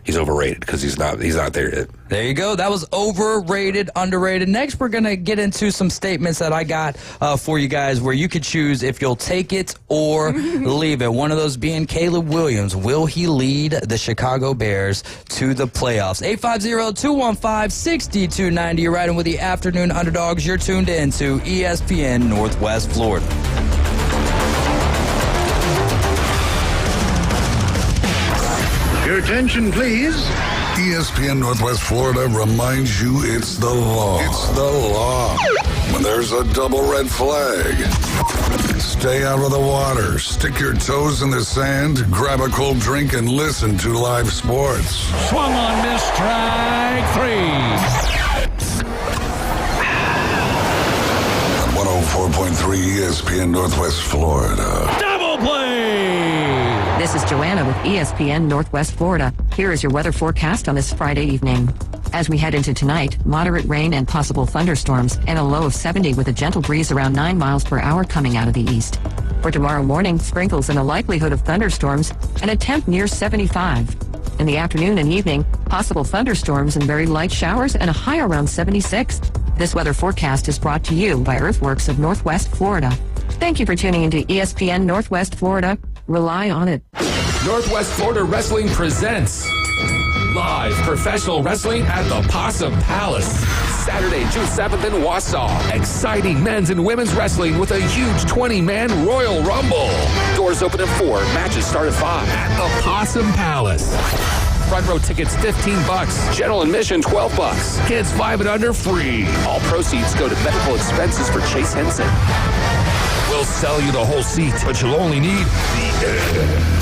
S7: he's overrated because he's not there yet.
S4: There you go. That was overrated, underrated. Next, we're going to get into some statements that I got for you guys where you could choose if you'll take it or leave it. One of those being Caleb Williams. Will he lead the Chicago Bears to the playoffs? 850-215-6290. You're riding with the Afternoon Underdogs. You're tuned in to ESPN Northwest Florida.
S11: Your attention, please.
S3: ESPN Northwest Florida reminds you it's the law. It's the law. When there's a double red flag, stay out of the water, stick your toes in the sand, grab a cold drink, and listen to live sports.
S12: Swung on, miss, strike three.
S3: On 104.3 ESPN Northwest Florida.
S12: Double play!
S10: This is Joanna with ESPN Northwest Florida. Here is your weather forecast on this Friday evening. As we head into tonight, moderate rain and possible thunderstorms, and a low of 70 with a gentle breeze around 9 miles per hour coming out of the east. For tomorrow morning, sprinkles and a likelihood of thunderstorms, and a temp near 75. In the afternoon and evening, possible thunderstorms and very light showers, and a high around 76. This weather forecast is brought to you by Earthworks of Northwest Florida. Thank you for tuning into ESPN Northwest Florida. Rely on it.
S2: Northwest Florida Wrestling presents live professional wrestling at the Possum Palace. Saturday, June 7th in Wausau. Exciting men's and women's wrestling with a huge 20-man Royal Rumble. Doors open at 4. Matches start at 5 at the Possum Palace. Front row tickets $15. General admission $12. Kids 5 and under free. All proceeds go to medical expenses for Chase Henson. We'll sell you the whole seat, but you'll only need the air.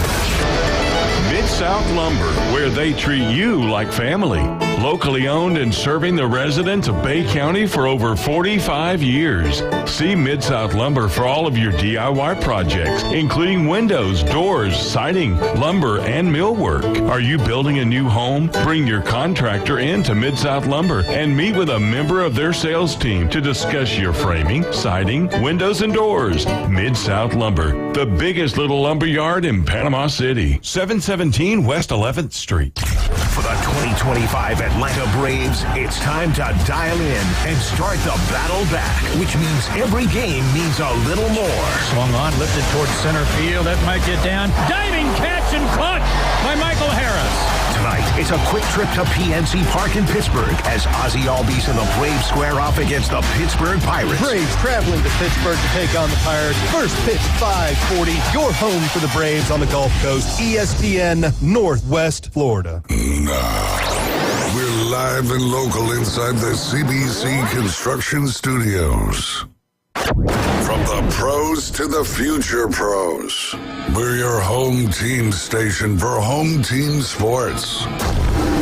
S5: Mid-South Lumber, where they treat you like family. Locally owned and serving the residents of Bay County for over 45 years. See Mid-South Lumber for all of your DIY projects, including windows, doors, siding, lumber, and millwork. Are you building a new home? Bring your contractor in to Mid-South Lumber and meet with a member of their sales team to discuss your framing, siding, windows, and doors. Mid-South Lumber, the biggest little lumber yard in Panama City. 717 West 11th Street.
S11: For the 2025 Atlanta Braves, it's time to dial in and start the battle back, which means every game means a little more.
S12: Swung on, lifted towards center field. That might get down. Diving catch and caught by Michael Harris.
S11: Tonight, it's a quick trip to PNC Park in Pittsburgh as Ozzie Albies and the Braves square off against the Pittsburgh Pirates.
S13: Braves traveling to Pittsburgh to take on the Pirates. First pitch, 5:40. Your home for the Braves on the Gulf Coast. ESPN Northwest Florida.
S3: Now, we're live and local inside the CBC Construction Studios. From the pros to the future pros, we're your home team station for home team sports.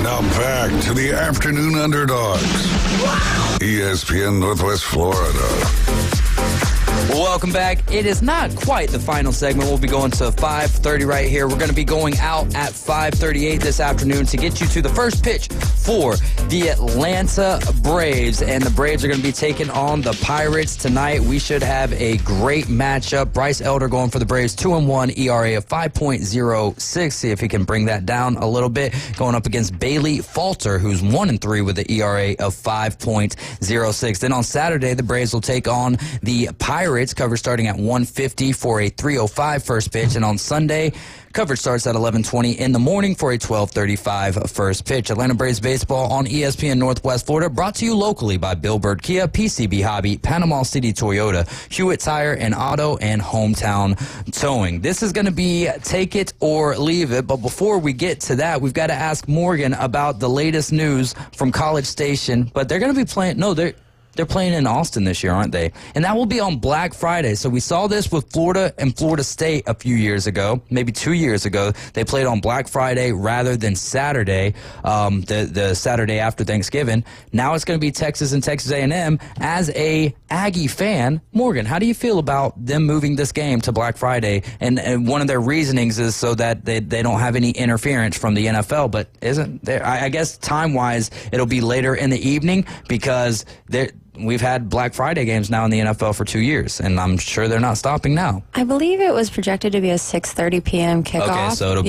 S3: Now back to the Afternoon Underdogs. ESPN Northwest Florida.
S4: Welcome back. It is not quite the final segment. We'll be going to 5:30 right here. We're going to be going out at 5:38 this afternoon to get you to the first pitch for the Atlanta Braves. And the Braves are going to be taking on the Pirates tonight. We should have a great matchup. Bryce Elder going for the Braves, 2-1, ERA of 5.06. See if he can bring that down a little bit. Going up against Bailey Falter, who's 1-3 with the ERA of 5.06. Then on Saturday, the Braves will take on the Pirates. Coverage starting at 1:50 for a 3:05 first pitch. And on Sunday, coverage starts at 11:20 in the morning for a 12:35 first pitch. Atlanta Braves baseball on ESPN Northwest Florida, brought to you locally by Bill Bird Kia, PCB Hobby, Panama City Toyota, Hewitt Tire and Auto, and Hometown Towing. This is going to be take it or leave it. But before we get to that, we've got to ask Morgan about the latest news from College Station. But they're going to be playing. No, they're playing in Austin this year, aren't they? And that will be on Black Friday. So we saw this with Florida and Florida State a few years ago, maybe 2 years ago. They played on Black Friday rather than Saturday, the Saturday after Thanksgiving. Now it's going to be Texas and Texas A&M. As a Aggie fan, Morgan, how do you feel about them moving this game to Black Friday? And one of their reasonings is so that they don't have any interference from the NFL. But isn't there? I guess time-wise, it'll be later in the evening because we've had Black Friday games now in the NFL for 2 years, and I'm sure they're not stopping now.
S18: I believe it was projected to be a 6:30 p.m. kickoff.
S4: Okay, so it'll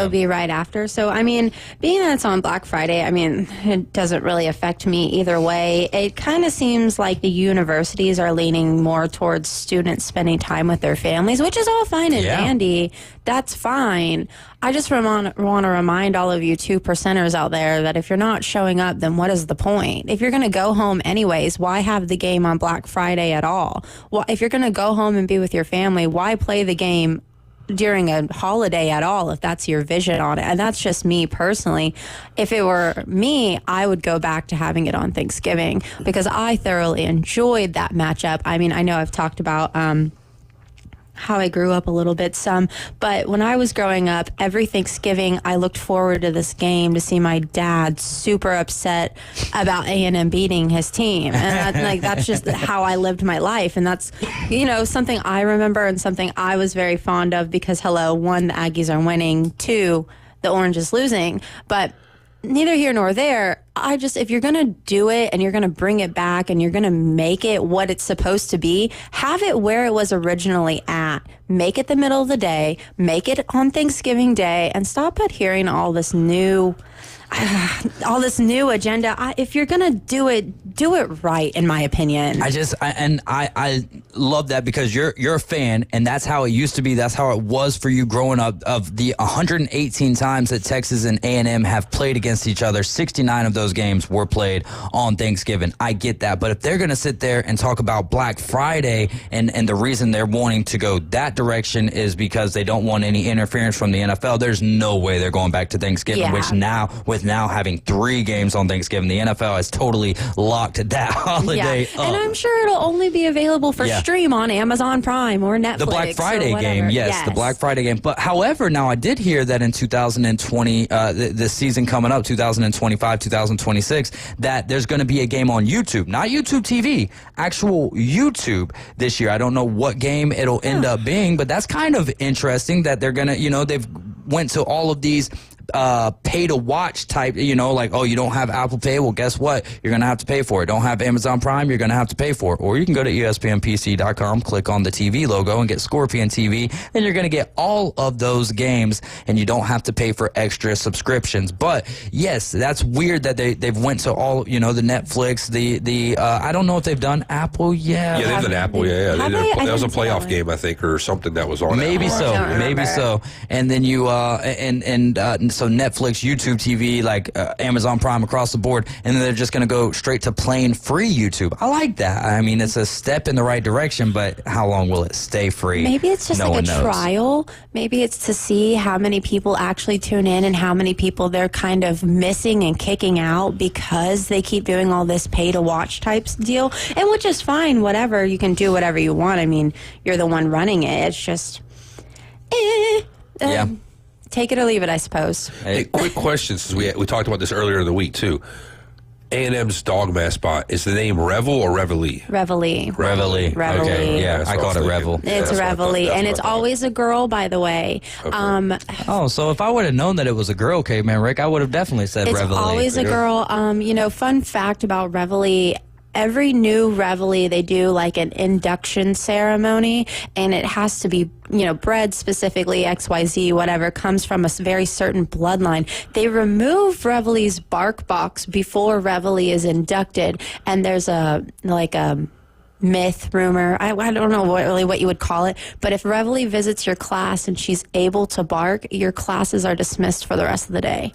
S4: be
S18: right after. So, I mean, being that it's on Black Friday, I mean, it doesn't really affect me either way. It kind of seems like the universities are leaning more towards students spending time with their families, which is all fine and dandy. That's fine. I just want to remind all of you 2%ers out there that if you're not showing up, then what is the point? If you're going to go home anyways, why have the game on Black Friday at all? Well, if you're going to go home and be with your family, why play the game during a holiday at all if that's your vision on it? And that's just me personally. If it were me, I would go back to having it on Thanksgiving because I thoroughly enjoyed that matchup. I mean, I know I've talked about how I grew up a little bit but when I was growing up, every Thanksgiving I looked forward to this game to see my dad super upset about A&M beating his team, and that's just how I lived my life, and that's something I remember and something I was very fond of because one, the Aggies are winning, two, the Orange is losing, but neither here nor there. If you're going to do it and you're going to bring it back and you're going to make it what it's supposed to be, have it where it was originally at. Make it the middle of the day, make it on Thanksgiving Day, and stop adhering all this new, all this new agenda. If you're gonna do it right, in my opinion.
S4: I love that because you're a fan, and that's how it used to be. That's how it was for you growing up. Of the 118 times that Texas and A&M have played against each other, 69 of those games were played on Thanksgiving. I get that, but if they're gonna sit there and talk about Black Friday and the reason they're wanting to go that direction is because they don't want any interference from the NFL, there's no way they're going back to Thanksgiving. Which now having 3 games on Thanksgiving, the NFL has totally locked that holiday up.
S18: And I'm sure it'll only be available for stream on Amazon Prime or Netflix.
S4: The Black Friday game, yes, the Black Friday game. But however, now I did hear that in 2020, the season coming up, 2025, 2026, that there's going to be a game on YouTube, not YouTube TV, actual YouTube this year. I don't know what game it'll end up being, but that's kind of interesting that they're going to, they've went to all of these pay to watch type, like, oh, you don't have Apple Pay? Well, guess what? You're going to have to pay for it. Don't have Amazon Prime? You're going to have to pay for it. Or you can go to ESPNPC.com, click on the TV logo and get Scorpion TV. Then you're going to get all of those games and you don't have to pay for extra subscriptions. But yes, that's weird that they've went to all, the Netflix, the I don't know if they've done Apple yet.
S7: Yeah, they've done Apple. Yeah. That was a playoff game, I think, or something that was on.
S4: Maybe so. And then you so Netflix, YouTube TV, like Amazon Prime across the board, and then they're just going to go straight to plain free YouTube. I like that. I mean, it's a step in the right direction, but how long will it stay free?
S18: Maybe it's just like a trial. Maybe it's to see how many people actually tune in and how many people they're kind of missing and kicking out because they keep doing all this pay-to-watch types deal, and which is fine, whatever. You can do whatever you want. I mean, you're the one running it. It's just... Take it or leave it, I suppose.
S7: Hey, quick question, since we talked about this earlier in the week, too. A&M's dog mascot, is the name Revel or Reveille?
S18: Reveille.
S7: Okay,
S4: yeah, I call it Revel.
S18: It's Reveille, and it's always a girl, by the way.
S7: Okay.
S4: So if I would have known that it was a girl, Caveman Rick, I would have definitely said Reveille.
S18: It's always a girl. Fun fact about Reveille, every new Reveille, they do like an induction ceremony, and it has to be, bred specifically XYZ, whatever, comes from a very certain bloodline. They remove Reveille's bark box before Reveille is inducted, and there's a myth, rumor, I don't know what you would call it, but if Reveille visits your class and she's able to bark, your classes are dismissed for the rest of the day.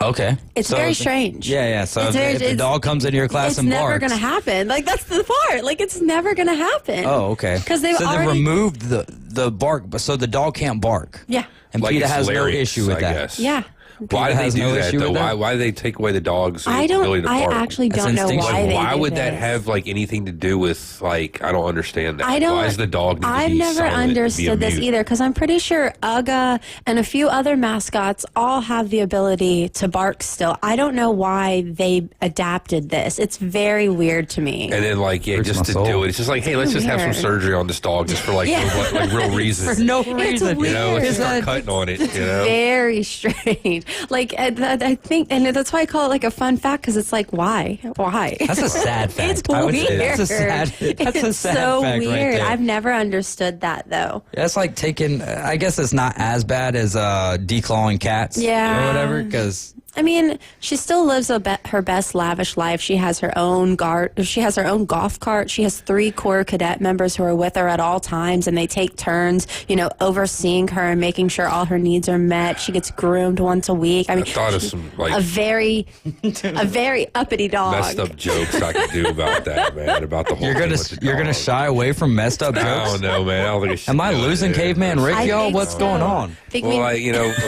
S4: Okay.
S18: It's very strange.
S4: Yeah. So if the dog comes into your class and barks,
S18: it's never going to happen. Like, that's the part. Like, it's never going to happen.
S4: Oh, okay.
S18: Because they
S4: removed the bark, so the dog can't bark.
S18: Yeah.
S4: And
S7: like
S4: PETA has no issue with that.
S7: Guess.
S18: Yeah.
S7: Why did they do that, though? Why did they take away the dog's ability to bark?
S18: I actually don't know why they
S7: Why
S18: did
S7: would that
S18: this.
S7: have, anything to do with, I don't understand that.
S18: I don't.
S7: Why is the dog need to
S18: I've
S7: be
S18: never
S7: silent,
S18: understood
S7: be
S18: this
S7: mute?
S18: either, because I'm pretty sure Uga and a few other mascots all have the ability to bark still. I don't know why they adapted this. It's very weird to me.
S7: And then, just to do it, it's just like, hey, let's just have some surgery on this dog just for, real reasons.
S18: For no reason.
S7: Let's just start cutting on it,
S18: Very strange. I think, and that's why I call it a fun fact, because it's like, why?
S4: That's a sad fact.
S18: It's weird.
S4: That's a sad
S18: It's so
S4: fact
S18: weird.
S4: right there.
S18: I've never understood that, though.
S4: That's like taking, I guess it's not as bad as declawing cats or whatever, because...
S18: I mean, she still lives her best lavish life. She has her own She has her own golf cart. She has 3 Corps cadet members who are with her at all times, and they take turns, overseeing her and making sure all her needs are met. She gets groomed once a week. I mean,
S7: I thought of some
S18: a very uppity dog.
S7: messed up jokes I could do about that, man. About the whole.
S4: You're gonna shy away from messed up jokes.
S7: I don't know, man. I don't think.
S4: Am I losing Caveman Rick, y'all? What's going on?
S7: Well,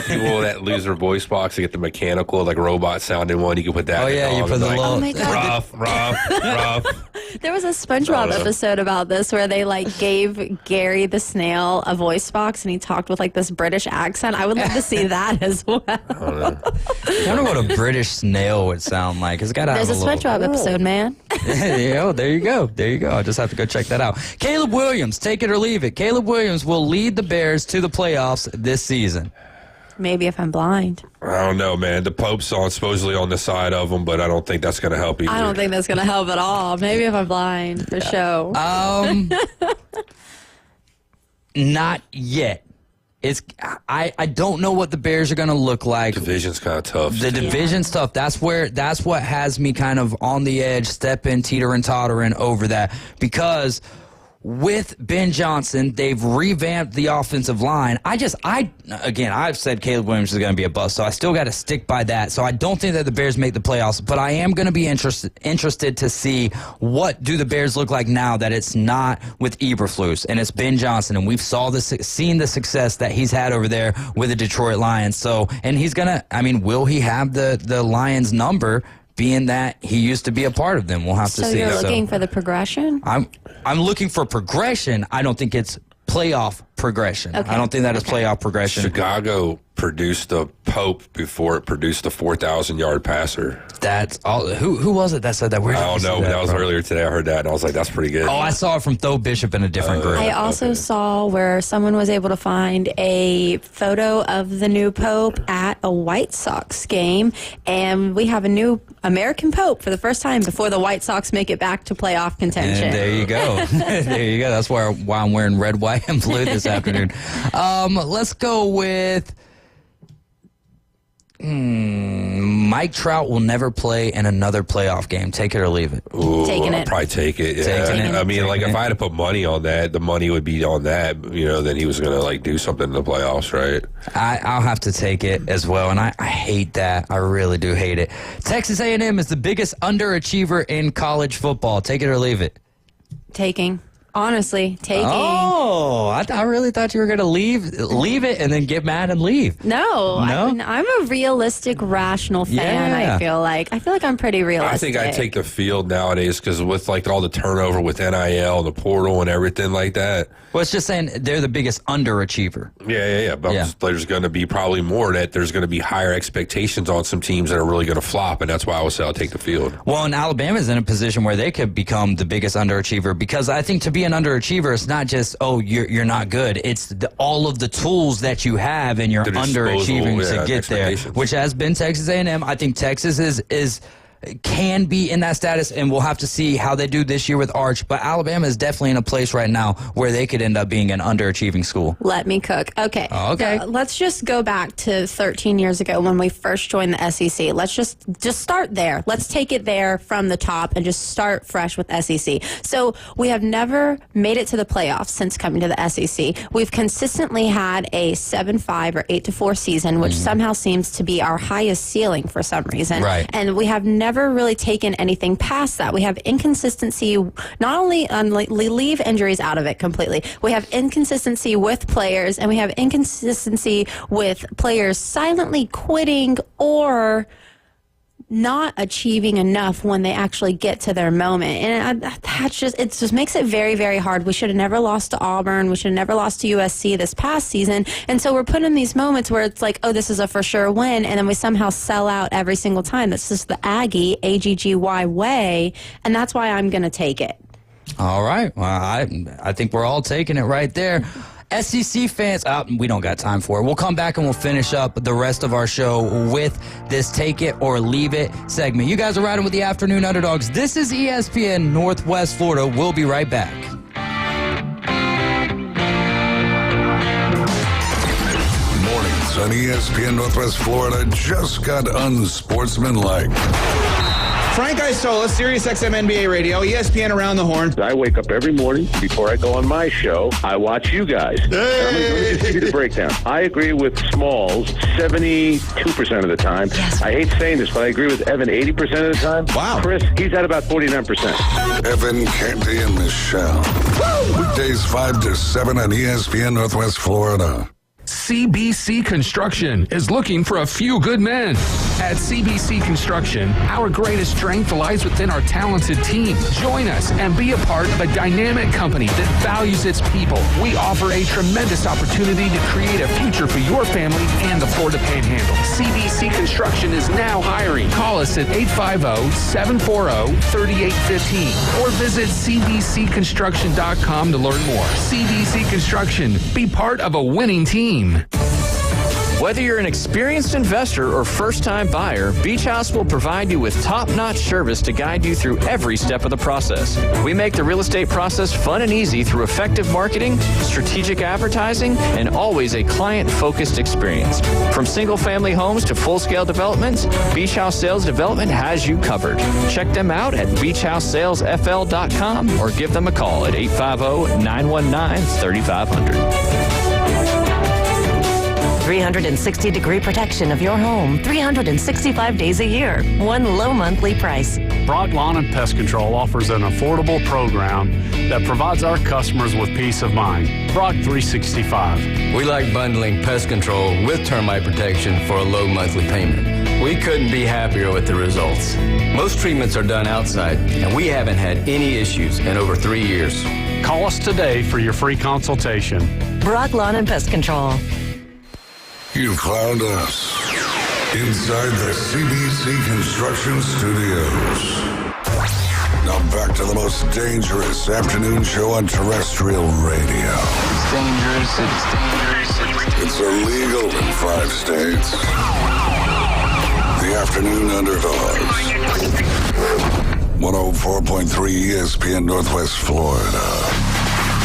S7: people that lose their voice box, they get the mechanical, robot sounding one. You can put that.
S4: Oh yeah, you put the little.
S18: Oh my God.
S7: rough.
S18: There was a SpongeBob episode about this where they gave Gary the snail a voice box, and he talked with this British accent. I would love to see that as well.
S4: I wonder what a British snail would sound like. It's got to have
S18: There's a SpongeBob episode, man.
S4: There you go. I'll just have to go check that out. Caleb Williams, take it or leave it. Caleb Williams will lead the Bears to the playoffs this season.
S18: Maybe if I'm blind.
S7: I don't know, man. The Pope's supposedly on the side of them, but I don't think that's going to help either.
S18: I don't think that's going to help at all. Maybe if I'm blind, for sure.
S4: Not yet. I don't know what the Bears are going to look like.
S7: Division's kind of tough.
S4: The division's tough. That's what has me kind of on the edge, stepping, teetering, tottering over that, because with Ben Johnson, they've revamped the offensive line. I've said Caleb Williams is going to be a bust, so I still got to stick by that. So I don't think that the Bears make the playoffs, but I am going to be interested to see what do the Bears look like now that it's not with Eberflus and it's Ben Johnson, and we've seen the success that he's had over there with the Detroit Lions. So, and he's going to, will he have the Lions number? Being that he used to be a part of them, we'll have to see.
S18: So you're looking for the progression?
S4: I'm looking for progression. I don't think it's playoff progression. Okay. I don't think that is playoff progression.
S7: Chicago produced a Pope before it produced a 4,000-yard passer.
S4: That's all. Who was it that said that?
S7: I don't know. That was earlier today. I heard that, and I was like, that's pretty good.
S4: Oh, I saw it from Tho Bishop in a different group.
S18: I also saw where someone was able to find a photo of the new Pope at a White Sox game, and we have a new American Pope for the first time before the White Sox make it back to playoff contention.
S4: And there you go. There you go. That's why I'm wearing red, white, and blue this afternoon. Let's go with... Mike Trout will never play in another playoff game. Take it or leave it.
S7: Ooh,
S18: Taking it.
S7: I'll probably take it. Yeah. If I had to put money on that, the money would be on that. Then he was going to do something in the playoffs, right?
S4: I'll have to take it as well, and I hate that. I really do hate it. Texas A&M is the biggest underachiever in college football. Take it or leave it.
S18: Taking. Honestly, taking.
S4: Oh, I really thought you were going to leave it and then get mad and leave.
S18: No? I'm a realistic, rational fan.
S4: Yeah.
S18: I feel like I'm pretty realistic.
S7: I think I take the field nowadays because with all the turnover with NIL, the portal, and everything like that.
S4: Well, it's just saying they're the biggest underachiever.
S7: Yeah. But there's going to be probably more that there's going to be higher expectations on some teams that are really going to flop, and that's why I would say I'll take the field.
S4: Well, and Alabama's in a position where they could become the biggest underachiever, because I think to be an underachiever, it's not just, you're not good. It's all of the tools that you have, and you're underachieving to get there, which has been Texas A&M. I think Texas can be in that status, and we'll have to see how they do this year with Arch. But Alabama is definitely in a place right now where they could end up being an underachieving school.
S18: Let me cook. Okay.
S4: Okay.
S18: So let's just go back to 13 years ago when we first joined the SEC. Let's just start there. Let's take it there from the top and just start fresh with SEC. So we have never made it to the playoffs since coming to the SEC. We've consistently had a 7-5 or 8-4 season, which somehow seems to be our highest ceiling for some reason.
S4: Right.
S18: And we have never really taken anything past that. We have inconsistency, not only leave injuries out of it completely. We have inconsistency with players, and we have inconsistency with players silently quitting or not achieving enough when they actually get to their moment. And it just makes it very, very hard. We should have never lost to Auburn. We should have never lost to USC this past season. And so we're put in these moments where it's like, oh, this is a for sure win. And then we somehow sell out every single time. That's just the Aggie, AGGY way. And that's why I'm going to take it.
S4: All right. Well, I think we're all taking it right there. SEC fans, we don't got time for it. We'll come back and we'll finish up the rest of our show with this Take It or Leave It segment. You guys are riding with the Afternoon Underdogs. This is ESPN Northwest Florida. We'll be right back.
S3: Mornings on ESPN Northwest Florida just got unsportsmanlike.
S9: Frank Isola, Sirius XM NBA Radio, ESPN Around the Horn.
S22: I wake up every morning before I go on my show. I watch you guys. Let me just give you the breakdown. I agree with Smalls 72% of the time. Yes. I hate saying this, but I agree with Evan 80% of the time.
S9: Wow.
S22: Chris, he's at about 49%.
S3: Evan, Candy, and Michelle. Woo! Weekdays 5 to 7 on ESPN Northwest Florida.
S2: CBC Construction is looking for a few good men. At CBC Construction, our greatest strength lies within our talented team. Join us and be a part of a dynamic company that values its people. We offer a tremendous opportunity to create a future for your family and the Florida Panhandle. CBC Construction is now hiring. Call us at 850-740-3815 or visit cbcconstruction.com to learn more. CBC Construction. Be part of a winning team.
S8: Whether you're an experienced investor or first-time buyer, Beach House will provide you with top-notch service to guide you through every step of the process. We make the real estate process fun and easy through effective marketing, strategic advertising, and always a client-focused experience. From single-family homes to full-scale developments, Beach House Sales Development has you covered. Check them out at beachhousesalesfl.com or give them a call at 850-919-3500.
S16: 360-degree protection of your home, 365 days a year, one low monthly price.
S23: Brock Lawn and Pest Control offers an affordable program that provides our customers with peace of mind. Brock 365.
S24: We like bundling pest control with termite protection for a low monthly payment. We couldn't be happier with the results. Most treatments are done outside, and we haven't had any issues in over 3 years.
S23: Call us today for your free consultation.
S16: Brock Lawn and Pest Control.
S3: You've found us inside the CBC Construction Studios. Now back to the most dangerous afternoon show on terrestrial radio.
S24: It's dangerous, it's dangerous,
S3: It's illegal in 5 states. The Afternoon Underdogs. 104.3 ESPN Northwest Florida.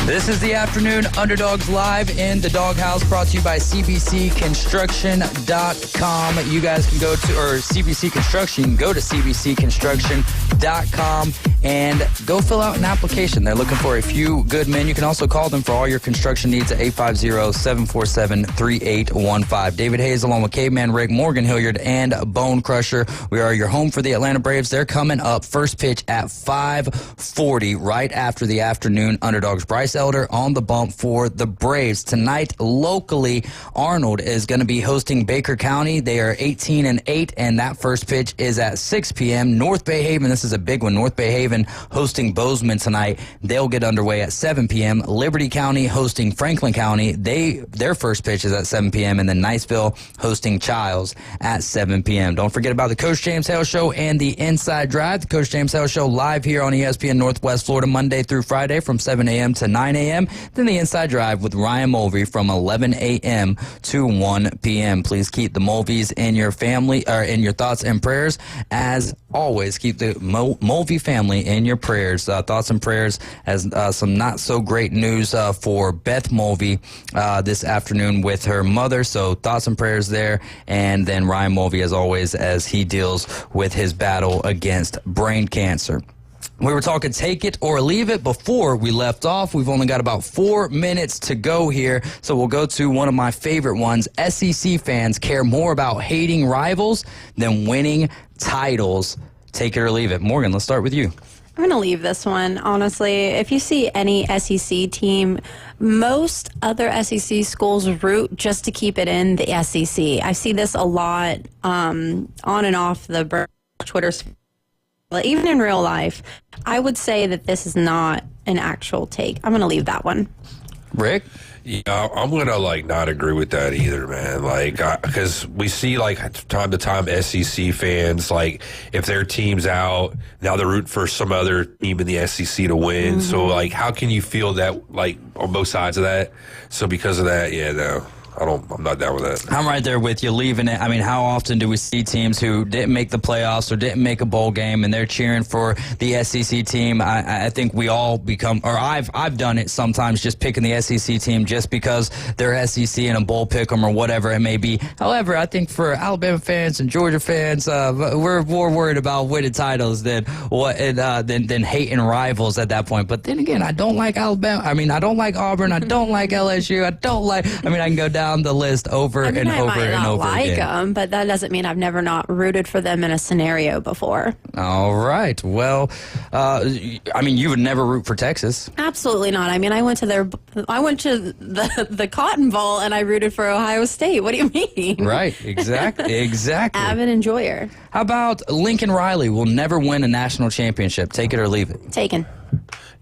S4: This is the Afternoon Underdogs live in the Doghouse, brought to you by cbcconstruction.com. You guys can go to, or CBC Construction, you can go to cbcconstruction.com and go fill out an application. They're looking for a few good men. You can also call them for all your construction needs at 850-747-3815. David Hayes along with Caveman Rick, Morgan Hilliard, and Bone Crusher. We are your home for the Atlanta Braves. They're coming up first pitch at 5:40 right after the Afternoon Underdogs. Bryce Elder on the bump for the Braves. Tonight, locally, Arnold is going to be hosting Baker County. They are 18-8, and that first pitch is at 6 p.m. North Bay Haven, this is a big one. North Bay Haven hosting Bozeman tonight. They'll get underway at 7 p.m. Liberty County hosting Franklin County. Their first pitch is at 7 p.m. And then Niceville hosting Childs at 7 p.m. Don't forget about the Coach James Hale Show and the Inside Drive. The Coach James Hale Show live here on ESPN Northwest Florida Monday through Friday from 7 a.m. to 9 a.m. Then the Inside Drive with Ryan Mulvey from 11 a.m. to 1 p.m. Please keep the Mulveys in your family, or in your thoughts and prayers. As always, keep the Mulvey family in your prayers. Thoughts and prayers as some not so great news for Beth Mulvey this afternoon with her mother. So thoughts and prayers there. And then Ryan Mulvey, as always, as he deals with his battle against brain cancer. We were talking take it or leave it before we left off. We've only got about 4 minutes to go here, so we'll go to one of my favorite ones. SEC fans care more about hating rivals than winning titles. Take it or leave it. Morgan, let's start with you.
S18: I'm going to leave this one, honestly. If you see any SEC team, most other SEC schools root just to keep it in the SEC. I see this a lot on and off the Twitter sphere. Even in real life, I would say that this is not an actual take. I'm going to leave that one.
S4: Rick?
S7: Yeah, I'm going to, not agree with that either, man. Because we see, time to time, SEC fans, if their team's out, now they're rooting for some other team in the SEC to win. Mm-hmm. So, how can you feel that, on both sides of that? So, because of that, yeah, no. I'm not down with that.
S4: I'm right there with you, leaving it. I mean, how often do we see teams who didn't make the playoffs or didn't make a bowl game and they're cheering for the SEC team? I think we all become, or I've done it sometimes, just picking the SEC team just because they're SEC and a bowl pick 'em or whatever it may be. However, I think for Alabama fans and Georgia fans, we're more worried about winning titles than hating rivals at that point. But then again, I don't like Alabama. I mean, I don't like Auburn. I don't like LSU. I can go down the list over and over and over again. I
S18: like them, but that doesn't mean I've never not rooted for them in a scenario before.
S4: All right. Well, you would never root for Texas.
S18: Absolutely not. I mean, I went to the Cotton Bowl and I rooted for Ohio State. What do you mean?
S4: Right. Exactly.
S18: Avid enjoyer.
S4: How about Lincoln Riley will never win a national championship? Take it or leave it.
S18: Taken.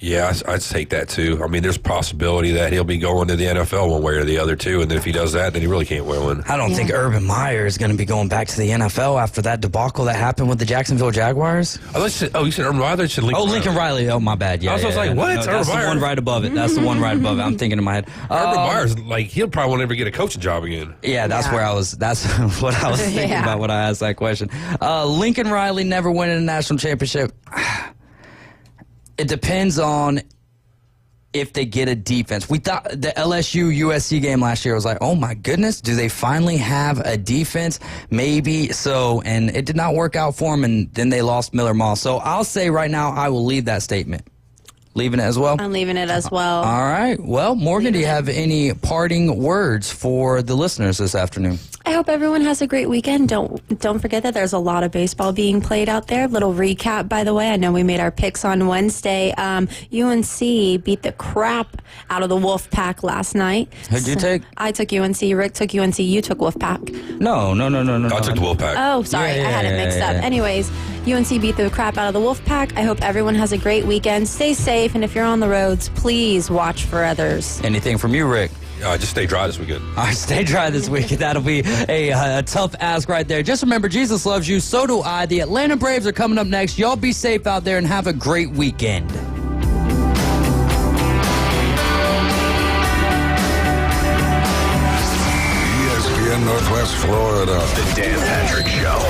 S7: Yeah, I'd take that too. I mean, there's a possibility that he'll be going to the NFL one way or the other too, and then if he does that, then he really can't win.
S4: I don't think Urban Meyer is going to be going back to the NFL after that debacle that happened with the Jacksonville Jaguars.
S7: You said Urban Meyer?
S4: Lincoln Riley. Oh, my bad. Yeah,
S7: I was like, what?
S4: No, that's the one right above it. That's the one right above it. I'm thinking in my head.
S7: Urban Meyer's he'll probably won't ever get a coaching job again.
S4: Yeah, that's what I was thinking about when I asked that question. Lincoln Riley never winning a national championship. It depends on if they get a defense. We thought the LSU-USC game last year was like, oh my goodness, do they finally have a defense? Maybe so, and it did not work out for them, and then they lost Miller Mall. So I'll say right now I will leave that statement. Leaving it as well?
S18: I'm leaving it as well.
S4: All right. Well, Morgan, do you have any parting words for the listeners this afternoon?
S18: I hope everyone has a great weekend. Don't forget that there's a lot of baseball being played out there. Little recap, by the way. I know we made our picks on Wednesday. UNC beat the crap out of the Wolfpack last night.
S4: Who'd you take?
S18: I took UNC. Rick took UNC. You took Wolfpack.
S4: No.
S7: I took the Wolfpack.
S18: Oh, sorry. I had it mixed up. Anyways, UNC beat the crap out of the Wolfpack. I hope everyone has a great weekend. Stay safe, and if you're on the roads, please watch for others.
S4: Anything from you, Rick?
S7: Just stay dry this weekend.
S4: All right, stay dry this weekend. That'll be a tough ask right there. Just remember, Jesus loves you. So do I. The Atlanta Braves are coming up next. Y'all be safe out there and have a great weekend.
S3: ESPN Northwest Florida.
S11: The Dan Patrick Show.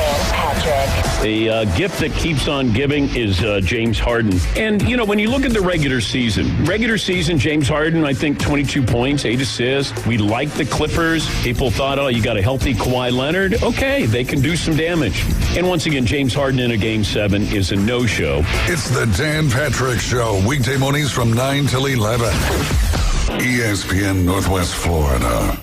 S1: A gift that keeps on giving is James Harden. And, when you look at the regular season, James Harden, I think 22 points, 8 assists. We like the Clippers. People thought, you got a healthy Kawhi Leonard. Okay, they can do some damage. And once again, James Harden in a Game 7 is a no-show.
S3: It's the Dan Patrick Show, weekday mornings from 9 till 11. ESPN Northwest Florida.